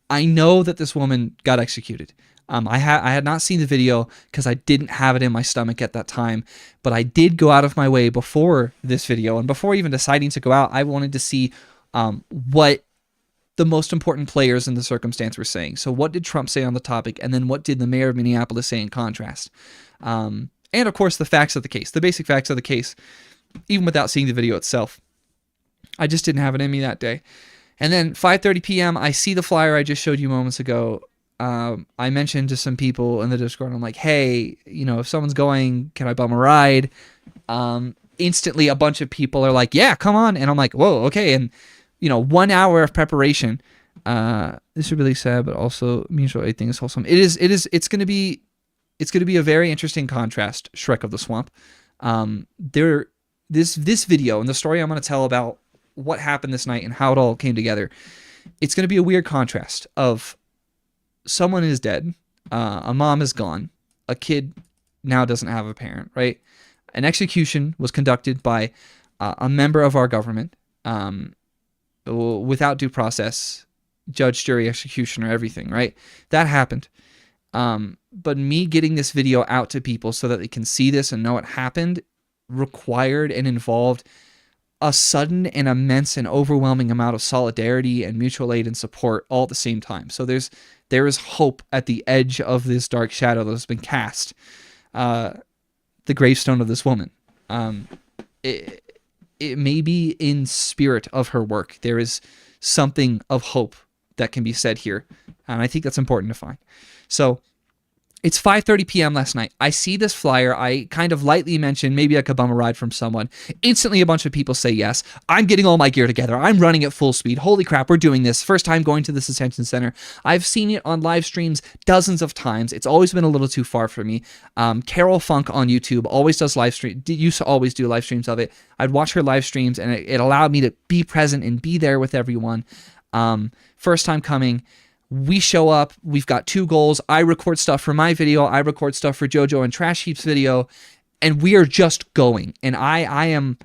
I know that this woman got executed. I had not seen the video because I didn't have it in my stomach at that time, but I did go out of my way before this video, and before even deciding to go out, I wanted to see what the most important players in the circumstance were saying. So what did Trump say on the topic, and then what did the mayor of Minneapolis say in contrast? And of course, the facts of the case, the basic facts of the case, even without seeing the video itself. I just didn't have it in me that day. And then 5:30 p.m., I see the flyer I just showed you moments ago. I mentioned to some people in the Discord, I'm like, hey, you know, if someone's going, can I bum a ride? Instantly, a bunch of people are like, yeah, come on. And I'm like, whoa, okay. And, you know, 1 hour of preparation. This is really sad, but also mutual aid thing is wholesome. It's going to be a very interesting contrast, Shrek of the Swamp. This video and the story I'm going to tell about what happened this night and how it all came together, it's going to be a weird contrast of someone is dead, a mom is gone, a kid now doesn't have a parent, right? An execution was conducted by a member of our government without due process, judge, jury, executioner, everything, right? That happened. But me getting this video out to people so that they can see this and know it happened required and involved a sudden and immense and overwhelming amount of solidarity and mutual aid and support all at the same time. So there is hope at the edge of this dark shadow that has been cast. The gravestone of this woman. It may be in spirit of her work. There is something of hope that can be said here. And I think that's important to find. So it's 5:30 p.m. last night. I see this flyer. I kind of lightly mentioned maybe I could bum a ride from someone. Instantly, a bunch of people say yes. I'm getting all my gear together. I'm running at full speed. Holy crap, we're doing this. First time going to this detention center. I've seen it on live streams dozens of times. It's always been a little too far for me. Carol Funk on YouTube always does live stream. Used to always do live streams of it. I'd watch her live streams, and it allowed me to be present and be there with everyone. First time coming. We show up, we've got 2 goals. I record stuff for my video, I record stuff for Jojo and Trash Heap's video, and we are just going. And I am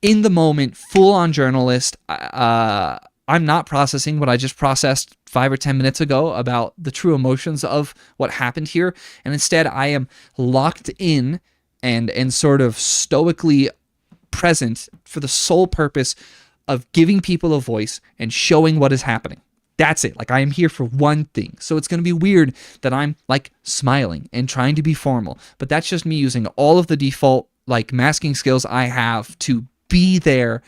in the moment, full-on journalist. I'm not processing what I just processed 5 or 10 minutes ago about the true emotions of what happened here. And instead, I am locked in and sort of stoically present for the sole purpose of giving people a voice and showing what is happening. That's it. Like, I am here for one thing. So it's going to be weird that I'm like smiling and trying to be formal, but that's just me using all of the default like masking skills I have to be there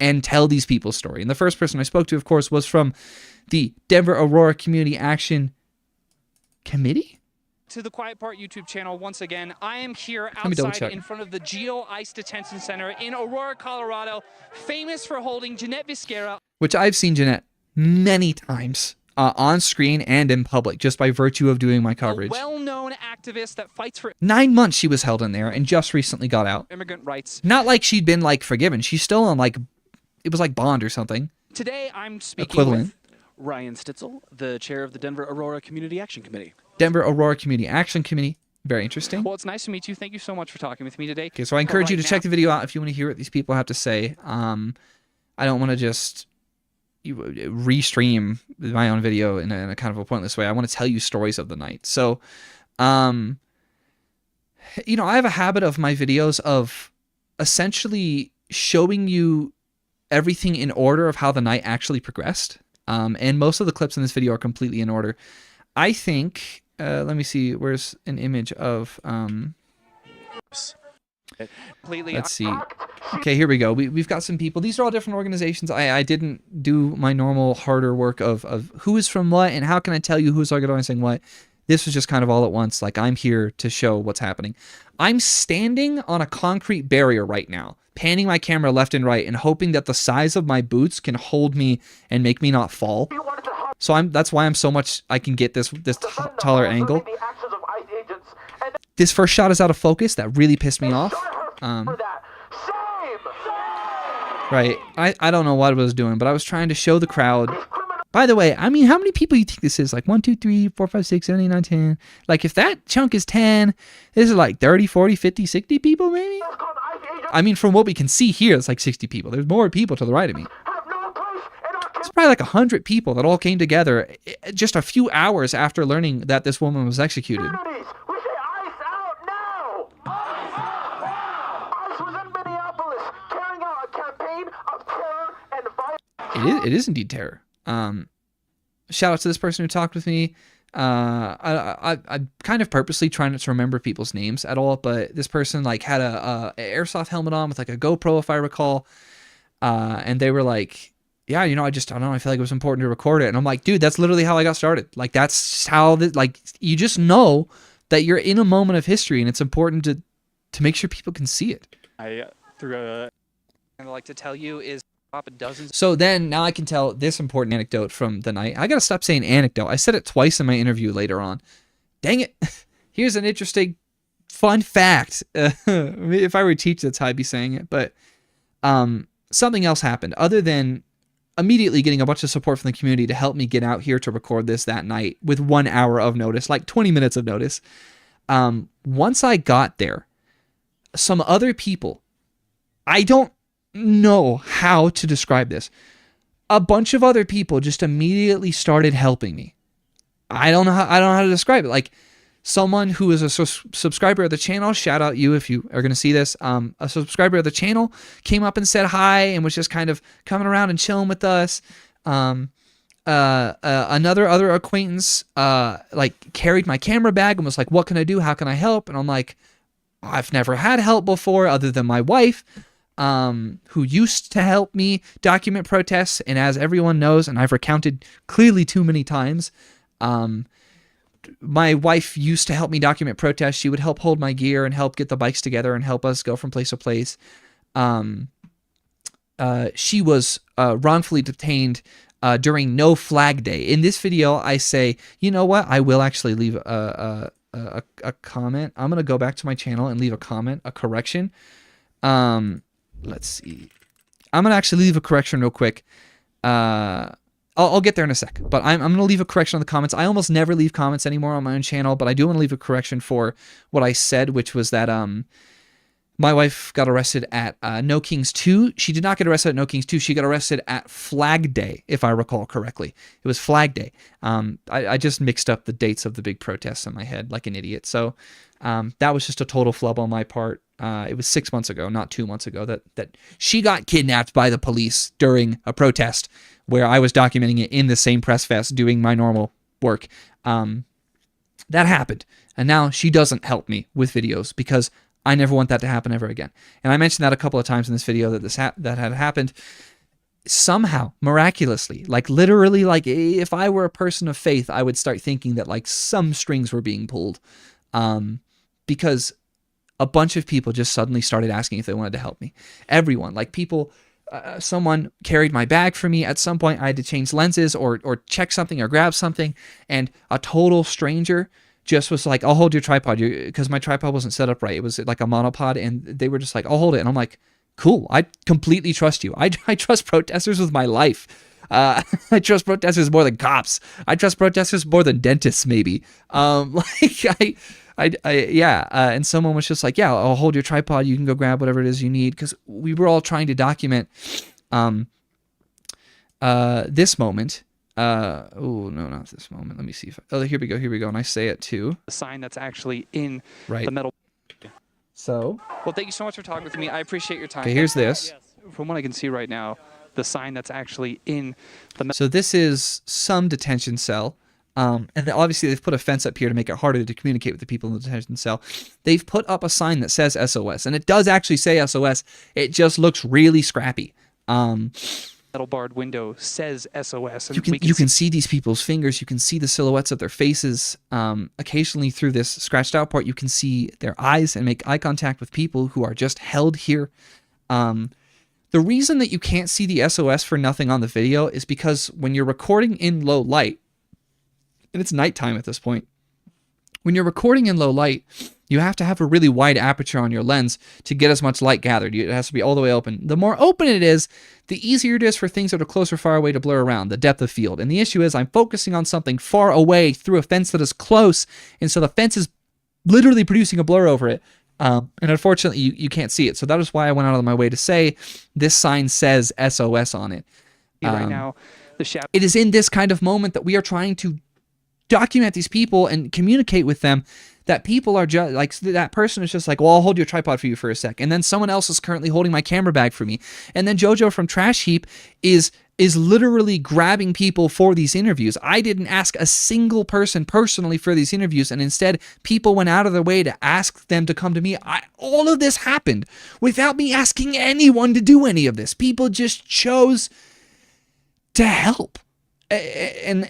and tell these people's story. And the first person I spoke to, of course, was from the Denver Aurora Community Action Committee. To the Quiet Part YouTube channel once again. I am here outside in front of the Geo Ice Detention Center in Aurora, Colorado, famous for holding Jeanette Visquera. Which I've seen Jeanette many times on screen and in public, just by virtue of doing my coverage. A well-known activist that fights for 9 months she was held in there and just recently got out. immigrant rights. Not like she'd been like forgiven. She's still on like, it was like bond or something. Today I'm speaking Equivalent. with Ryan Stitzel, the chair of the Denver Aurora Community Action Committee. Denver Aurora Community Action Committee. Very interesting. Well, it's nice to meet you. Thank you so much for talking with me today. Okay, so I encourage you to check the video out if you want to hear what these people have to say. I don't want to just restream my own video in a kind of a pointless way. I want to tell you stories of the night. So, you know, I have a habit of my videos of essentially showing you everything in order of how the night actually progressed. And most of the clips in this video are completely in order. I think, let me see, where's an image of, let's see. Okay, here we go. We've got some people. These are all different organizations. I didn't do my normal harder work of who is from what and how can I tell you who's organizing what. This was just kind of all at once. Like, I'm here to show what's happening. I'm standing on a concrete barrier right now, panning my camera left and right and hoping that the size of my boots can hold me and make me not fall. So that's why I'm so much, I can get this taller angle. This first shot is out of focus. That really pissed me off. Right. I don't know what I was doing, but I was trying to show the crowd. By the way, I mean, how many people do you think this is? Like 1, 2, 3, 4, 5, 6, 7, 8, 9, 10. Like, if that chunk is 10, this is like 30, 40, 50, 60 people maybe? I mean, from what we can see here, it's like 60 people. There's more people to the right of me. It's probably like 100 people that all came together just a few hours after learning that this woman was executed. It is indeed terror. Shout out to this person who talked with me. I kind of purposely trying not to remember people's names at all, but this person like had a airsoft helmet on with like a GoPro, if I recall. And they were like, yeah, you know, I don't know. I feel like it was important to record it. And I'm like, dude, that's literally how I got started. Like, that's how like, you just know that you're in a moment of history and it's important to make sure people can see it. I'd like to tell you is dozens. So then now I can tell this important anecdote from the night. I got to stop saying anecdote. I said it twice in my interview later on. Dang it. Here's an interesting fun fact. If I were to teach, that's how I'd be saying it. But something else happened other than immediately getting a bunch of support from the community to help me get out here to record this that night with 1 hour of notice, like 20 minutes of notice. Once I got there, some other people, I don't know how to describe this. A bunch of other people just immediately started helping me. I don't know how to describe it. Like, someone who is a subscriber of the channel, shout out you if you are going to see this, a subscriber of the channel came up and said hi and was just kind of coming around and chilling with us. Another acquaintance like carried my camera bag and was like, what can I do? How can I help? And I'm like, I've never had help before other than my wife, who used to help me document protests. And as everyone knows, and I've recounted clearly too many times, my wife used to help me document protests. She would help hold my gear and help get the bikes together and help us go from place to place. She was wrongfully detained during No Flag Day. In this video, I say, you know what? I will actually leave a comment. I'm going to go back to my channel and leave a comment, a correction. Let's see. I'm going to actually leave a correction real quick. I'll get there in a sec, but I'm going to leave a correction on the comments. I almost never leave comments anymore on my own channel, but I do want to leave a correction for what I said, which was that my wife got arrested at No Kings 2. She did not get arrested at No Kings 2. She got arrested at Flag Day, if I recall correctly. It was Flag Day. I just mixed up the dates of the big protests in my head like an idiot. So that was just a total flub on my part. It was 6 months ago, not 2 months ago, that she got kidnapped by the police during a protest where I was documenting it in the same press fest doing my normal work. That happened. And now she doesn't help me with videos because I never want that to happen ever again. And I mentioned that a couple of times in this video that that had happened. Somehow, miraculously, like literally, like if I were a person of faith, I would start thinking that like some strings were being pulled, because a bunch of people just suddenly started asking if they wanted to help me. Everyone, like people, someone carried my bag for me. At some point, I had to change lenses or check something or grab something, and a total stranger just was like, I'll hold your tripod, because my tripod wasn't set up right. It was like a monopod, and they were just like, I'll hold it. And I'm like, cool, I completely trust you. I trust protesters with my life. I trust protesters more than cops. I trust protesters more than dentists, maybe. And someone was just like, yeah, I'll hold your tripod. You can go grab whatever it is you need. Because we were all trying to document this moment. Oh, no, not this moment. Let me see if here we go. And I say it too. The sign that's actually in right. the metal. So. Well, thank you so much for talking with me. I appreciate your time. Okay, here's this. From what I can see right now, the sign that's actually in the. So this is some detention cell. And then obviously they've put a fence up here to make it harder to communicate with the people in the detention cell. They've put up a sign that says SOS, and it does actually say SOS. It just looks really scrappy. Metal barred window says SOS. And you can see these people's fingers. You can see the silhouettes of their faces. Occasionally through this scratched out part, you can see their eyes and make eye contact with people who are just held here. The reason that you can't see the SOS for nothing on the video is because when you're recording in low light, and it's nighttime at this point, when you're recording in low light, you have to have a really wide aperture on your lens to get as much light gathered. It has to be all the way open. The more open it is, the easier it is for things that are close or far away to blur around, the depth of field. And the issue is I'm focusing on something far away through a fence that is close, and so the fence is literally producing a blur over it. And unfortunately, you can't see it. So that is why I went out of my way to say this sign says SOS on it. Right now, it is in this kind of moment that we are trying to document these people and communicate with them, that people are just like, that person is just like, well, I'll hold your tripod for you for a sec. And then someone else is currently holding my camera bag for me. And then Jojo from Trash Heap is literally grabbing people for these interviews. I didn't ask a single person personally for these interviews, and instead people went out of their way to ask them to come to me. All of this happened without me asking anyone to do any of this. People just chose to help. And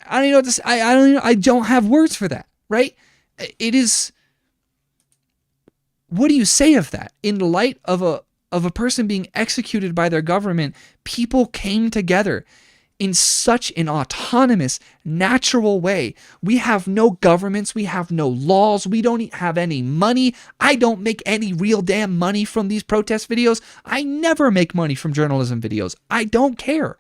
I don't even know what to say. I don't have words for that, right? It is, what do you say of that? In light of a person being executed by their government, people came together in such an autonomous, natural way. We have no governments, we have no laws, we don't have any money. I don't make any real damn money from these protest videos. I never make money from journalism videos. I don't care.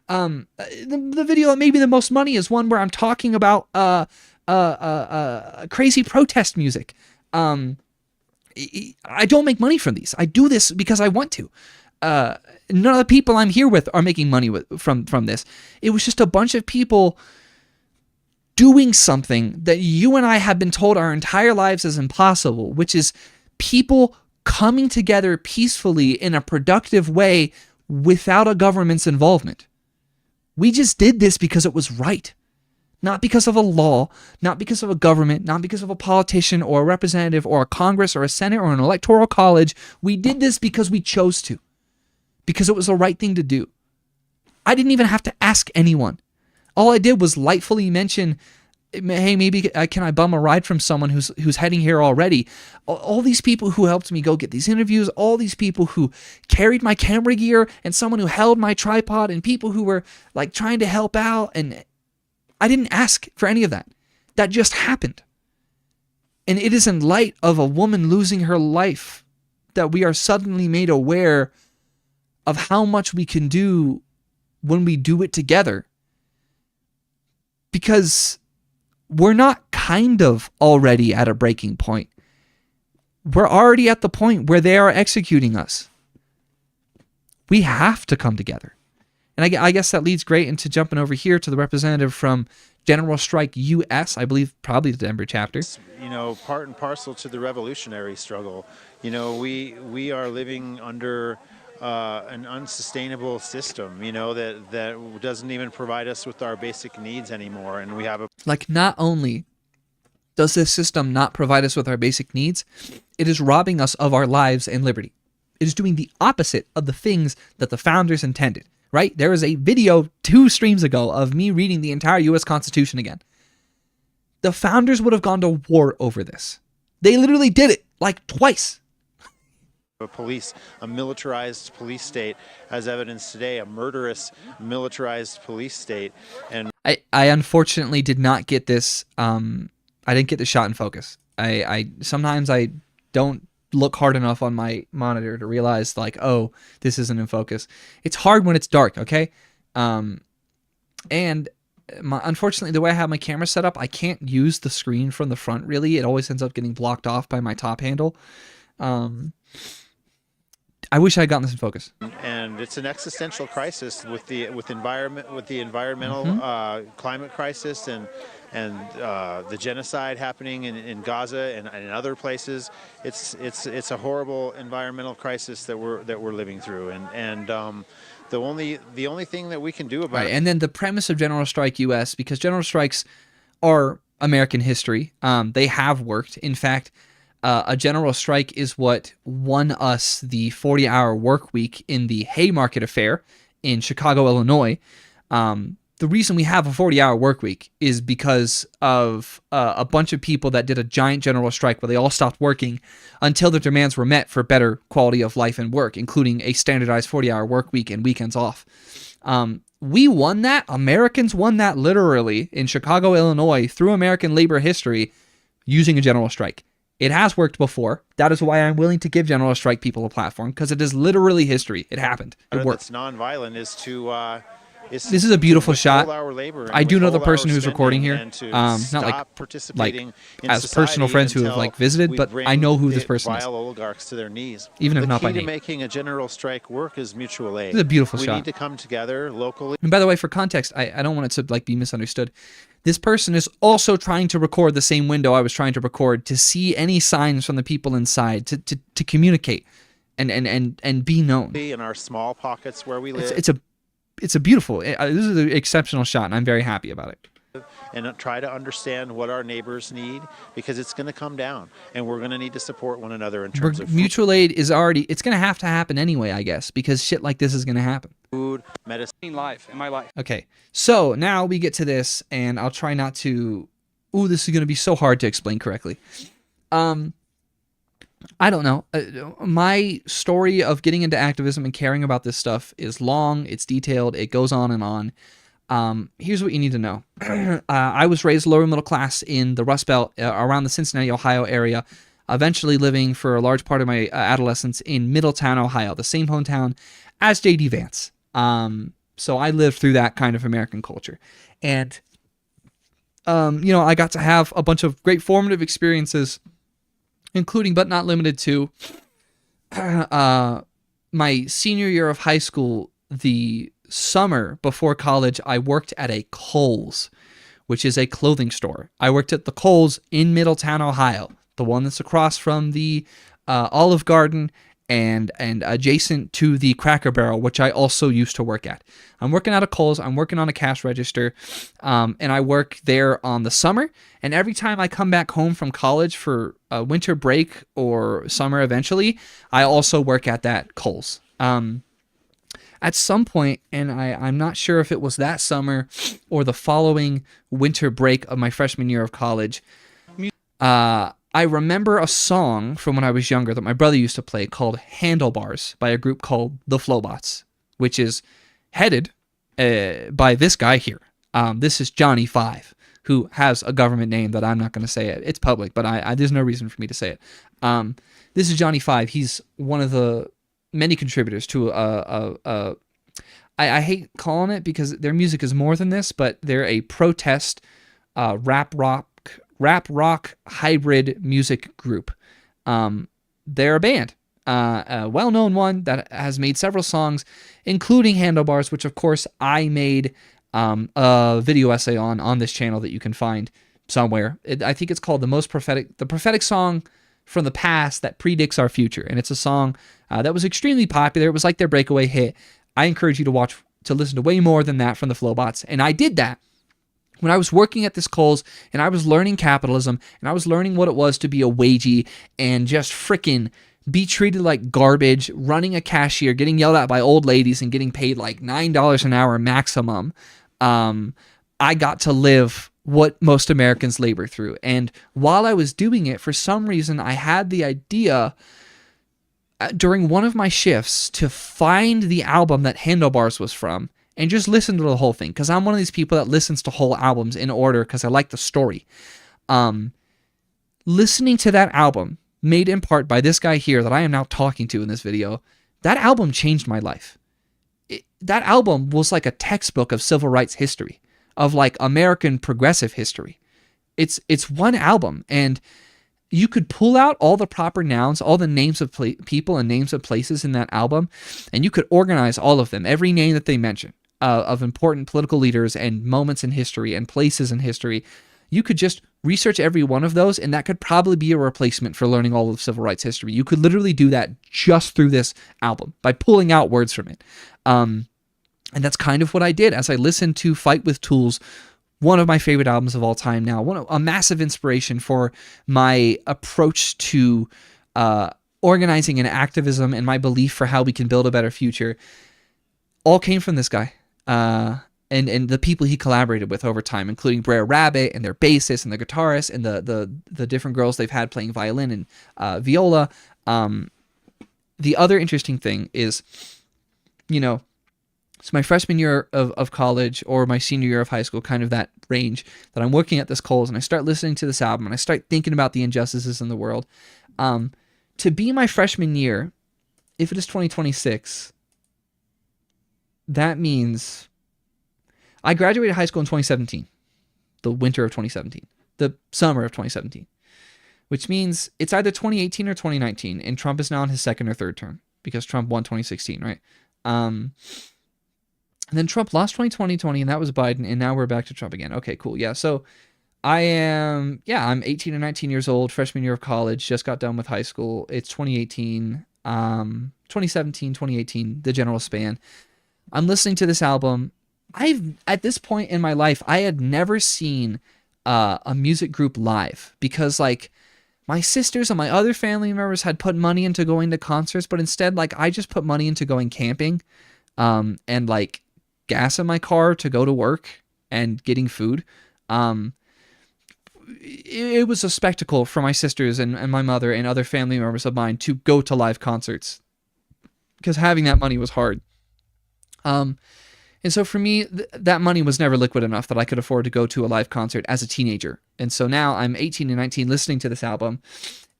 The video that made me the most money is one where I'm talking about crazy protest music. I don't make money from these. I do this because I want to. None of the people I'm here with are making money from this. It was just a bunch of people doing something that you and I have been told our entire lives is impossible, which is people coming together peacefully in a productive way without a government's involvement. We just did this because it was right. Not because of a law, not because of a government, not because of a politician or a representative or a Congress or a Senate or an electoral college. We did this because we chose to. Because it was the right thing to do. I didn't even have to ask anyone. All I did was lightfully mention, hey, maybe can I bum a ride from someone who's heading here already? All these people who helped me go get these interviews, all these people who carried my camera gear, and someone who held my tripod, and people who were like trying to help out, and I didn't ask for any of that. That just happened. And it is in light of a woman losing her life that we are suddenly made aware of how much we can do when we do it together. Because we're not kind of already at a breaking point. We're already at the point where they are executing us. We have to come together. And I guess that leads great into jumping over here to the representative from General Strike US, I believe probably the Denver chapter. You know, part and parcel to the revolutionary struggle. You know, we are living under an unsustainable system, you know, that doesn't even provide us with our basic needs anymore. And we have a... Like, not only does this system not provide us with our basic needs, it is robbing us of our lives and liberty. It is doing the opposite of the things that the founders intended, right? There is a video 2 streams ago of me reading the entire U.S. Constitution again. The founders would have gone to war over this. They literally did it, like, twice. A militarized police state, as evidenced today, a murderous militarized police state. And I unfortunately did not get this. I didn't get the shot in focus. I sometimes I don't look hard enough on my monitor to realize, like, oh, this isn't in focus. It's hard when it's dark, okay? And unfortunately, the way I have my camera set up, I can't use the screen from the front, really. It always ends up getting blocked off by my top handle. I wish I had gotten this in focus. And it's an existential crisis with the environmental climate crisis and the genocide happening in Gaza and in other places. It's a horrible environmental crisis that we're living through, and the only thing that we can do about it. And then the premise of General Strike US, because General Strikes are American history. They have worked. In fact, a general strike is what won us the 40-hour work week in the Haymarket Affair in Chicago, Illinois. The reason we have a 40-hour work week is because of a bunch of people that did a giant general strike where they all stopped working until their demands were met for better quality of life and work, including a standardized 40-hour work week and weekends off. We won that. Americans won that literally in Chicago, Illinois through American labor history using a general strike. It has worked before. That is why I'm willing to give general strike people a platform, because it is literally history. It happened. It worked. That's nonviolent is to this is a beautiful shot. I do know the person who's recording here. Not like as personal friends who have like visited, but I know who this person is. Oligarchs to their knees. Even if not by name. The name. key to making a general strike work is mutual aid. This is a beautiful shot. We need to come together locally. And by the way, for context, I don't want it to like be misunderstood. This person is also trying to record the same window I was trying to record to see any signs from the people inside, to communicate and be known. In our small pockets where we live. It's a beautiful, this is an exceptional shot, and I'm very happy about it. And try to understand what our neighbors need, because it's going to come down, and we're going to need to support one another in terms of mutual aid is already, it's going to have to happen anyway, I guess, because shit like this is going to happen. Food, medicine. Life in my life. Okay, so now we get to this, and I'll try not to, this is going to be so hard to explain correctly. I don't know. My story of getting into activism and caring about this stuff is long, it's detailed, it goes on and on. Here's what you need to know. I was raised lower middle class in the Rust Belt around the Cincinnati, Ohio area, eventually living for a large part of my adolescence in Middletown, Ohio, the same hometown as J.D. Vance. So I lived through that kind of American culture. And, I got to have a bunch of great formative experiences, including but not limited to my senior year of high school. The summer before college, I worked at a Kohl's, which is a clothing store. I worked at the Kohl's in Middletown, Ohio, the one that's across from the Olive Garden and adjacent to the Cracker Barrel, which I also used to work at. I'm working out of Kohl's. I'm working on a cash register, and I work there on the summer. And every time I come back home from college for a winter break or summer eventually, I also work at that Kohl's. At some point, and I'm not sure if it was that summer or the following winter break of my freshman year of college, I remember a song from when I was younger that my brother used to play called Handlebars by a group called the Flowbots, which is headed by this guy here. This is Johnny Five, who has a government name that I'm not going to say it. It's public, but there's no reason for me to say it. This is Johnny Five. He's one of the many contributors to I hate calling it because their music is more than this, but they're a protest rap rock hybrid music group. They're a band, a well-known one that has made several songs, including Handlebars, which of course I made a video essay on this channel that you can find somewhere. I think it's called the prophetic song from the past that predicts our future, and it's a song that was extremely popular. It was like their breakaway hit. I encourage you to listen to way more than that from the Flowbots, and I did that when I was working at this Kohl's, and I was learning capitalism, and I was learning what it was to be a wagey and just frickin' be treated like garbage, running a cashier, getting yelled at by old ladies, and getting paid like $9 an hour maximum. I got to live what most Americans labor through. And while I was doing it, for some reason, I had the idea during one of my shifts to find the album that Handlebars was from and just listen to the whole thing, because I'm one of these people that listens to whole albums in order because I like the story. Listening to that album, made in part by this guy here that I am now talking to in this video, that album changed my life. that album was like a textbook of civil rights history, of like American progressive history. It's one album, and you could pull out all the proper nouns, all the names of people and names of places in that album, and you could organize all of them, every name that they mention, of important political leaders and moments in history and places in history. You could just research every one of those, and that could probably be a replacement for learning all of civil rights history. You could literally do that just through this album by pulling out words from it. And that's kind of what I did as I listened to Fight with Tools, one of my favorite albums of all time now, a massive inspiration for my approach to organizing and activism and my belief for how we can build a better future, all came from this guy. And the people he collaborated with over time, including Brer Rabbit and their bassist and their guitarist and the different girls they've had playing violin and viola. The other interesting thing is, it's my freshman year of college or my senior year of high school, kind of that range, that I'm working at this Kohl's and I start listening to this album and I start thinking about the injustices in the world. To be my freshman year, if it is 2026, that means I graduated high school in 2017, the winter of 2017, the summer of 2017, which means it's either 2018 or 2019, and Trump is now in his second or third term because Trump won 2016, right? And then Trump lost 2020, and that was Biden, and now we're back to Trump again. Okay, cool. Yeah, so I'm 18 or 19 years old, freshman year of college, just got done with high school. It's 2018, 2017, 2018, the general span. I'm listening to this album. At this point in my life, I had never seen a music group live because, like, my sisters and my other family members had put money into going to concerts, but instead, like, I just put money into going camping, and, like, gas in my car to go to work and getting food. It was a spectacle for my sisters and my mother and other family members of mine to go to live concerts because having that money was hard. And so for me, that money was never liquid enough that I could afford to go to a live concert as a teenager. And so now I'm 18 and 19 listening to this album,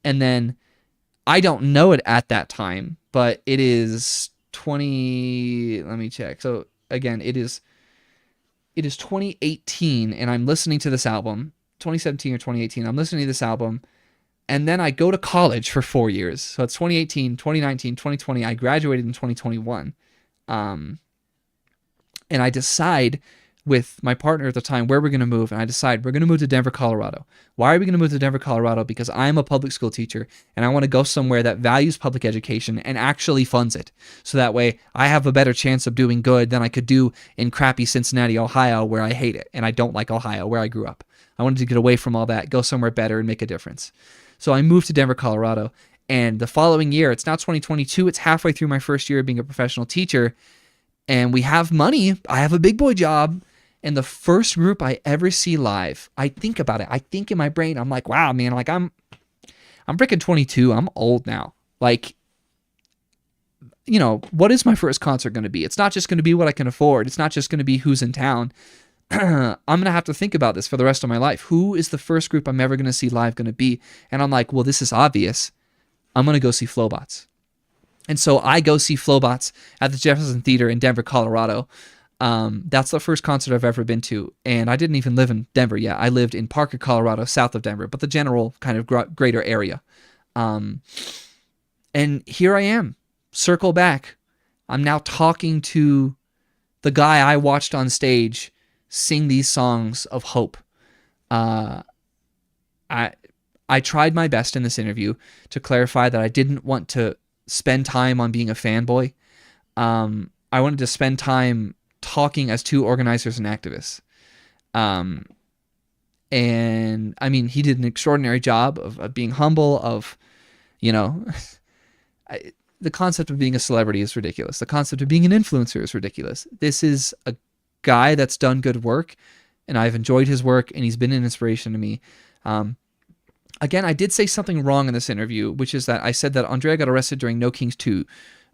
and then I don't know it at that time, but it is 20, let me check. So again, it is 2018 and I'm listening to this album, 2017 or 2018. I'm listening to this album, and then I go to college for 4 years. So it's 2018, 2019, 2020. I graduated in 2021. And I decide with my partner at the time where we're going to move, and I decide we're going to move to Denver, Colorado. Why are we going to move to Denver, Colorado? Because I'm a public school teacher, and I want to go somewhere that values public education and actually funds it. So that way I have a better chance of doing good than I could do in crappy Cincinnati, Ohio, where I hate it, and I don't like Ohio, where I grew up. I wanted to get away from all that, go somewhere better, and make a difference. So I moved to Denver, Colorado, and the following year, it's now 2022, it's halfway through my first year of being a professional teacher, and we have money. I have a big boy job. And the first group I ever see live, I think about it. I think in my brain, I'm like, wow, man, like I'm freaking 22. I'm old now. Like, what is my first concert going to be? It's not just going to be what I can afford. It's not just going to be who's in town. I'm going to have to think about this for the rest of my life. Who is the first group I'm ever going to see live going to be? And I'm like, well, this is obvious. I'm going to go see Flowbots. And so I go see Flowbots at the Jefferson Theater in Denver, Colorado. That's the first concert I've ever been to. And I didn't even live in Denver yet. I lived in Parker, Colorado, south of Denver, but the general kind of greater area. And here I am, circle back. I'm now talking to the guy I watched on stage sing these songs of hope. I tried my best in this interview to clarify that I didn't want to spend time on being a fanboy. I wanted to spend time talking as two organizers and activists. And I mean, he did an extraordinary job of being humble, of, the concept of being a celebrity is ridiculous. The concept of being an influencer is ridiculous. This is a guy that's done good work, and I've enjoyed his work, and he's been an inspiration to me. Again, I did say something wrong in this interview, which is that I said that Andrea got arrested during No Kings 2.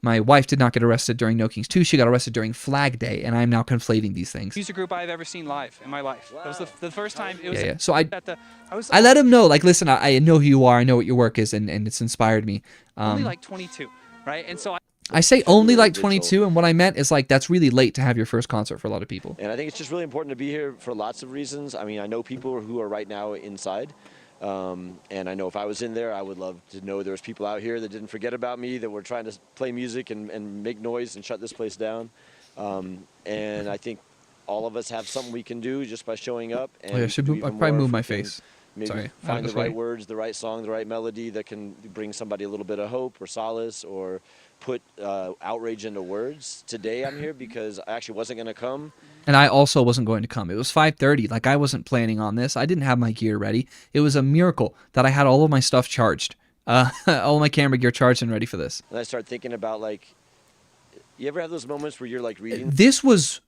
My wife did not get arrested during No Kings 2. She got arrested during Flag Day, and I'm now conflating these things. Music group I've ever seen live in my life. Wow. That was the first time. It was yeah. So I let him know, like, listen, I know who you are. I know what your work is, and it's inspired me. Only like 22, right? And so I say only like 22, and what I meant is like that's really late to have your first concert for a lot of people. And I think it's just really important to be here for lots of reasons. I mean, I know people who are right now inside. And I know if I was in there, I would love to know there was people out here that didn't forget about me, that were trying to play music and make noise and shut this place down. And I think all of us have something we can do just by showing up. And I probably move my face. Maybe Sorry, find the right words, the right song, the right melody that can bring somebody a little bit of hope or solace, or put outrage into words. Today I'm here because I actually wasn't going to come. And I also wasn't going to come. It was 5:30. Like, I wasn't planning on this. I didn't have my gear ready. It was a miracle that I had all of my stuff charged. All my camera gear charged and ready for this. And I start thinking about, like, you ever have those moments where you're like reading? This was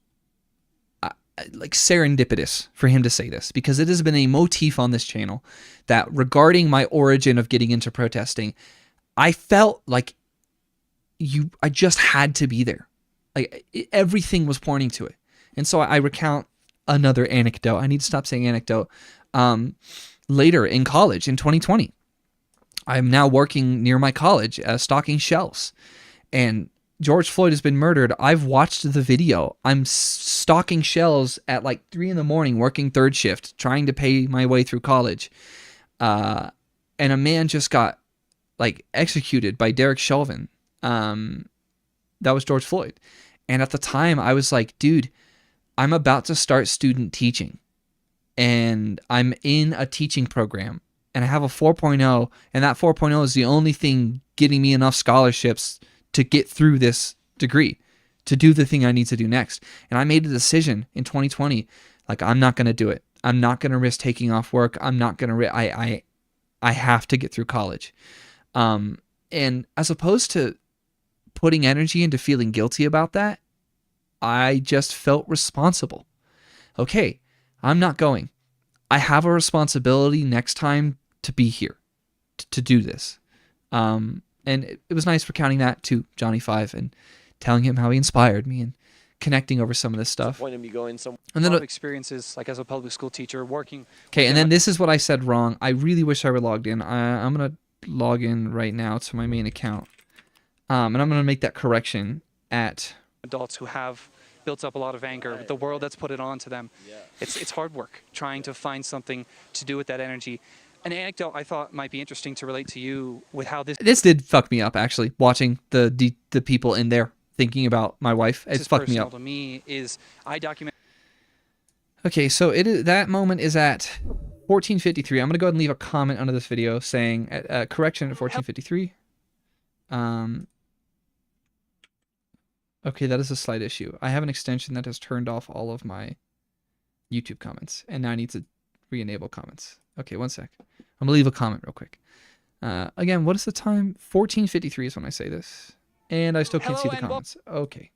like serendipitous for him to say this, because it has been a motif on this channel that regarding my origin of getting into protesting, I felt like I just had to be there. Like, everything was pointing to it. And so I recount another anecdote. I need to stop saying anecdote. Later in college in 2020, I'm now working near my college, stocking shelves, and George Floyd has been murdered. I've watched the video. I'm stocking shelves at like 3 a.m, working third shift, trying to pay my way through college. And a man just got like executed by Derek Chauvin. That was George Floyd. And at the time I was like, dude, I'm about to start student teaching, and I'm in a teaching program, and I have a 4.0, and that 4.0 is the only thing getting me enough scholarships to get through this degree, to do the thing I need to do next. And I made a decision in 2020, like, I'm not going to do it. I'm not going to risk taking off work. I'm not going to, I have to get through college. And as opposed to putting energy into feeling guilty about that, I just felt responsible. Okay, I'm not going. I have a responsibility next time to be here, to do this. And it was nice recounting that to Johnny Five and telling him how he inspired me and connecting over some of this stuff. Point of me going somewhere. And then a lot of experiences, like as a public school teacher, working. Okay, and then this is what I said wrong. I really wish I were logged in. I'm gonna log in right now to my main account, and I'm gonna make that correction at adults who have built up a lot of anger, the world that's put it on to them. Yeah. It's hard work trying to find something to do with that energy. An anecdote I thought might be interesting to relate to you with how this did fuck me up, actually, watching the people in there thinking about my wife. It's fucked me up. To me is I document. Okay, so that moment is at 14:53. I'm gonna go ahead and leave a comment under this video saying correction at 14:53. Okay, that is a slight issue. I have an extension that has turned off all of my YouTube comments, and now I need to re-enable comments. Okay, one sec. I'm gonna leave a comment real quick. Again, what is the time? 14:53 is when I say this, and I still can't see the comments. Okay.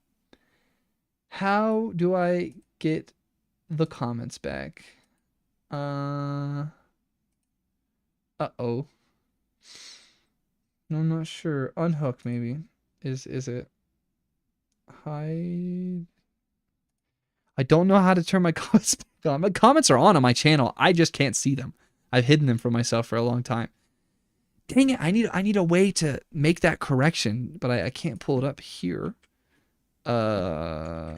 How do I get the comments back? Uh-oh. No, I'm not sure. Unhook, maybe. Is it? Hide. I don't know how to turn my comments back on. My comments are on my channel. I just can't see them. I've hidden them from myself for a long time. Dang it! I need a way to make that correction, but I can't pull it up here. How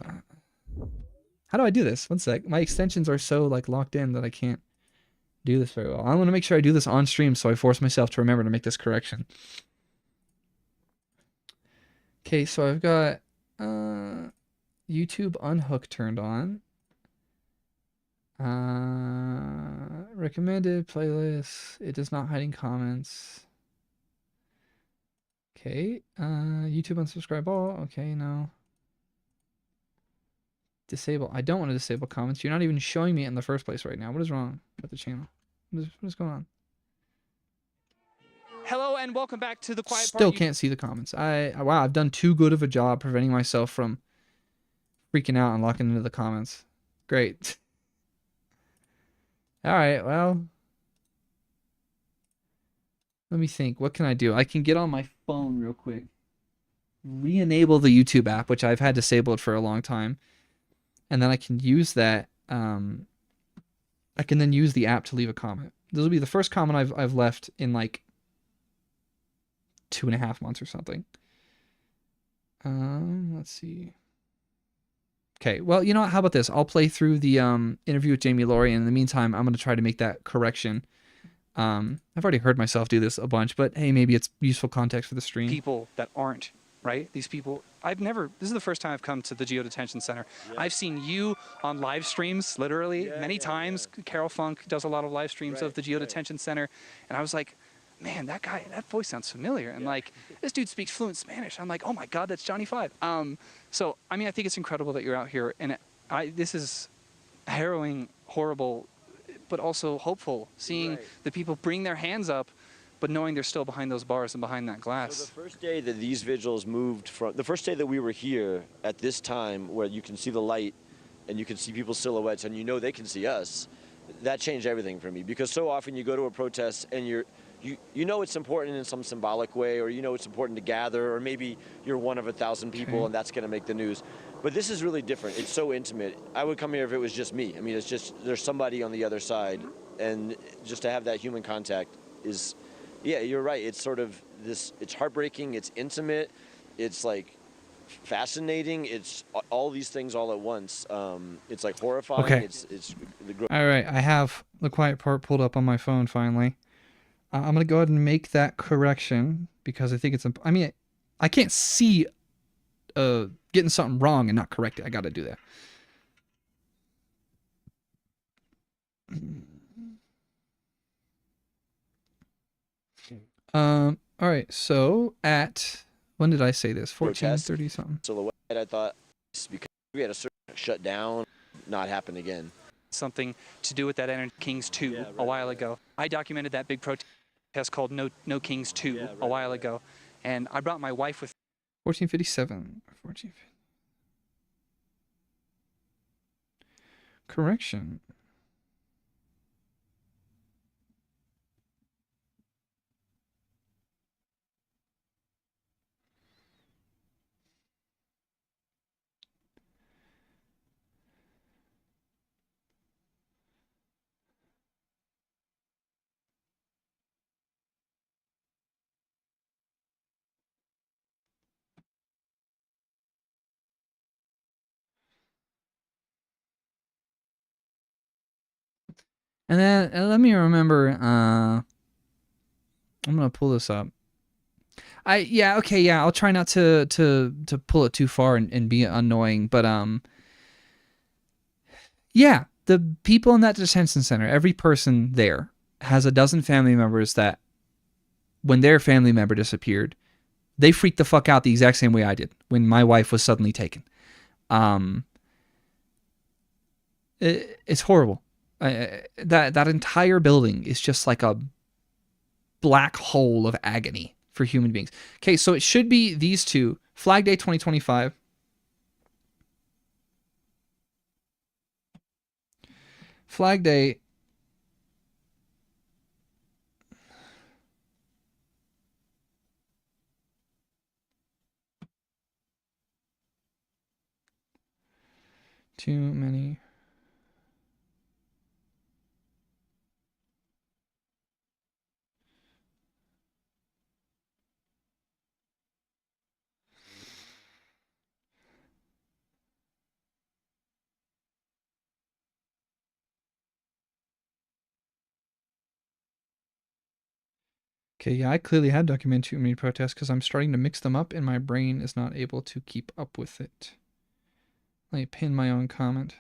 do I do this? One sec. My extensions are so like locked in that I can't do this very well. I want to make sure I do this on stream, so I force myself to remember to make this correction. Okay, so I've got YouTube Unhook turned on. Recommended playlist. It does not hiding comments. Okay. YouTube unsubscribe all. Okay, no. Disable. I don't want to disable comments. You're not even showing me it in the first place right now. What is wrong with the channel? What is going on? Hello and welcome back to the Quiet Part. Still can't see the comments. Wow, I've done too good of a job preventing myself from freaking out and locking into the comments. Great. All right, well, let me think. What can I do? I can get on my phone real quick. Re-enable the YouTube app, which I've had disabled for a long time. And then I can use that. I can then use the app to leave a comment. This will be the first comment I've left in like 2.5 months or something. Let's see. Okay, well, you know what? How about this? I'll play through the interview with Jamie Laurie, and in the meantime, I'm going to try to make that correction. I've already heard myself do this a bunch, but hey, maybe it's useful context for the stream. People that aren't, right? These people, this is the first time I've come to the Geo Detention Center. Yeah. I've seen you on live streams, literally, many times. Yeah. Carol Funk does a lot of live streams of the Geo Detention Center, and I was like, man, that voice sounds familiar. And like, this dude speaks fluent Spanish. I'm like, oh my God, that's Johnny Five. So, I mean, I think it's incredible that you're out here. And this is harrowing, horrible, but also hopeful, seeing the people bring their hands up, but knowing they're still behind those bars and behind that glass. So the first day that these vigils moved from, the first day that we were here at this time where you can see the light and you can see people's silhouettes and you know they can see us, that changed everything for me. Because so often you go to a protest and you know it's important in some symbolic way, or you know it's important to gather, or maybe you're one of 1,000 people and that's going to make the news. But this is really different. It's so intimate. I would come here if it was just me. I mean, it's just there's somebody on the other side, and just to have that human contact is, yeah, you're right. It's sort of this. It's heartbreaking. It's intimate. It's like fascinating. It's all these things all at once. It's like horrifying. Okay. It's all right. I have the quiet part pulled up on my phone finally. I'm going to go ahead and make that correction because I think it's, I mean, I can't see getting something wrong and not correct it. I got to do that. All right. So at, when did I say this? 14:30 something. Silhouette, I thought, because we had a certain shut down, not happen again. Something to do with that Energy Kings 2 a while ago. I documented that big protest called No Kings 2 a while ago, and I brought my wife with. 1457. Correction. And then let me remember. I'm gonna pull this up. I'll try not to pull it too far and be annoying, but yeah, the people in that detention center, every person there has a dozen family members that, when their family member disappeared, they freaked the fuck out the exact same way I did when my wife was suddenly taken. It's horrible. That entire building is just like a black hole of agony for human beings. Okay, so it should be these two. Flag Day 2025. Flag Day. Too many. Okay, yeah, I clearly had documented too many protests because I'm starting to mix them up and my brain is not able to keep up with it. Let me pin my own comment.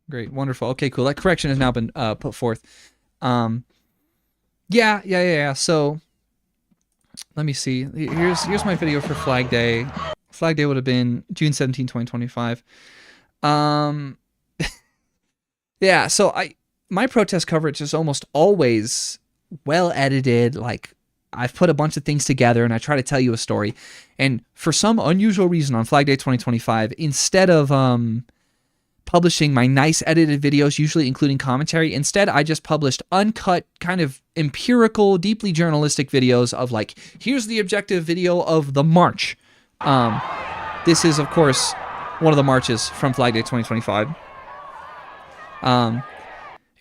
Great, wonderful. Okay, cool. That correction has now been put forth. Yeah. So let me see. Here's my video for Flag Day. Flag Day would have been June 17, 2025. Yeah, so my protest coverage is almost always well edited. Like, I've put a bunch of things together and I try to tell you a story. And for some unusual reason on Flag Day 2025, instead of publishing my nice edited videos, usually including commentary, instead I just published uncut, kind of empirical, deeply journalistic videos of like, here's the objective video of the march. This is, of course, one of the marches from Flag Day 2025.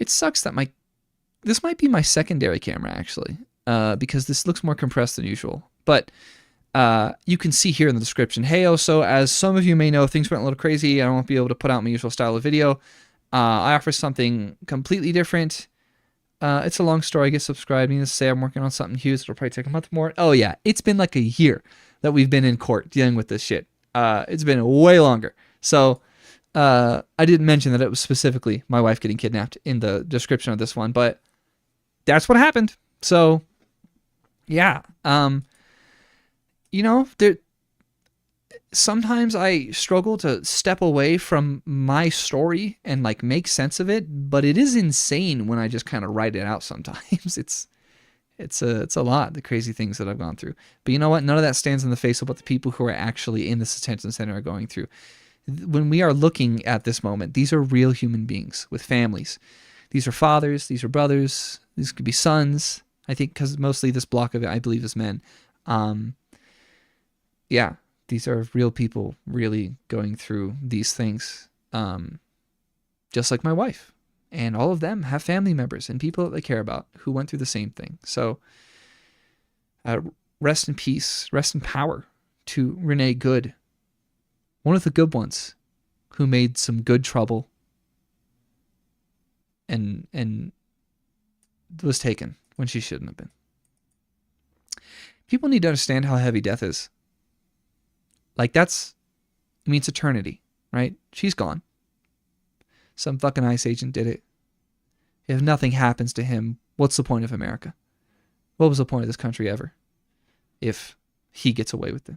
It sucks that this might be my secondary camera, actually, because this looks more compressed than usual. But you can see here in the description, hey, so as some of you may know, things went a little crazy. I won't be able to put out my usual style of video. I offer something completely different. It's a long story. Get subscribed. Needless to say, I'm working on something huge. It'll probably take a month more. Oh, yeah. It's been like a year that we've been in court dealing with this shit. It's been way longer. So I didn't mention that it was specifically my wife getting kidnapped in the description of this one, but that's what happened. So, yeah. You know, sometimes I struggle to step away from my story and like make sense of it, but it is insane when I just kind of write it out sometimes. It's a lot, the crazy things that I've gone through. But you know what? None of that stands in the face of what the people who are actually in this detention center are going through. When we are looking at this moment, these are real human beings with families. These are fathers, these are brothers, these could be sons. I think because mostly this block of it, I believe, is men. Yeah, these are real people really going through these things, just like my wife. And all of them have family members and people that they care about who went through the same thing. So rest in peace, rest in power to Renee Good, one of the good ones who made some good trouble and was taken when she shouldn't have been. People need to understand how heavy death is. Like it means eternity, right? She's gone. Some fucking ICE agent did it. If nothing happens to him, what's the point of America? What was the point of this country ever if he gets away with it?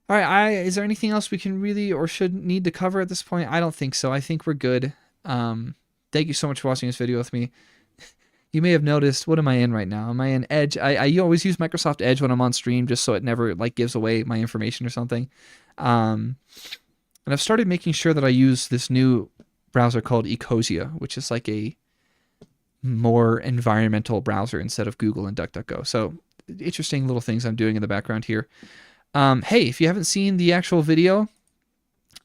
All right, is there anything else we can really or should need to cover at this point? I don't think so. I think we're good. Thank you so much for watching this video with me. You may have noticed, what am I in right now? Am I in Edge? I always use Microsoft Edge when I'm on stream just so it never like gives away my information or something. And I've started making sure that I use this new browser called Ecosia, which is like a more environmental browser instead of Google and DuckDuckGo. So interesting little things I'm doing in the background here. Hey, if you haven't seen the actual video,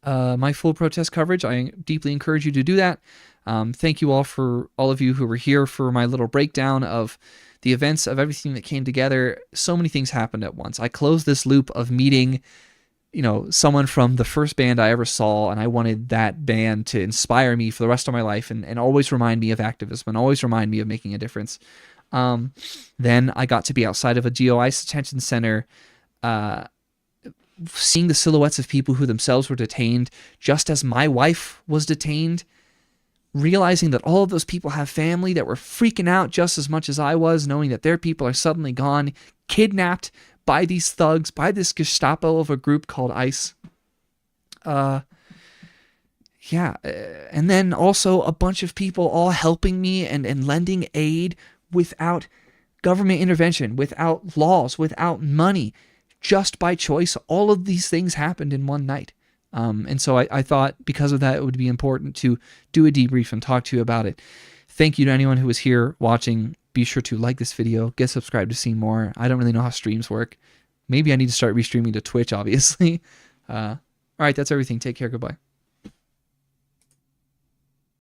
my full protest coverage, I deeply encourage you to do that. Thank you all of you who were here for my little breakdown of the events of everything that came together. So many things happened at once. I closed this loop of meeting, you know, someone from the first band I ever saw, and I wanted that band to inspire me for the rest of my life and always remind me of activism and always remind me of making a difference. Then I got to be outside of a GOICE detention center, seeing the silhouettes of people who themselves were detained, just as my wife was detained, realizing that all of those people have family that were freaking out just as much as I was, knowing that their people are suddenly gone, kidnapped by these thugs, by this Gestapo of a group called ICE. Yeah, and then also a bunch of people all helping me and lending aid without government intervention, without laws, without money, just by choice. All of these things happened in one night. And so I thought because of that, it would be important to do a debrief and talk to you about it. Thank you to anyone who was here watching. Be sure to like this video, get subscribed to see more. I don't really know how streams work. Maybe I need to start restreaming to Twitch, obviously. All right, that's everything. Take care. Goodbye.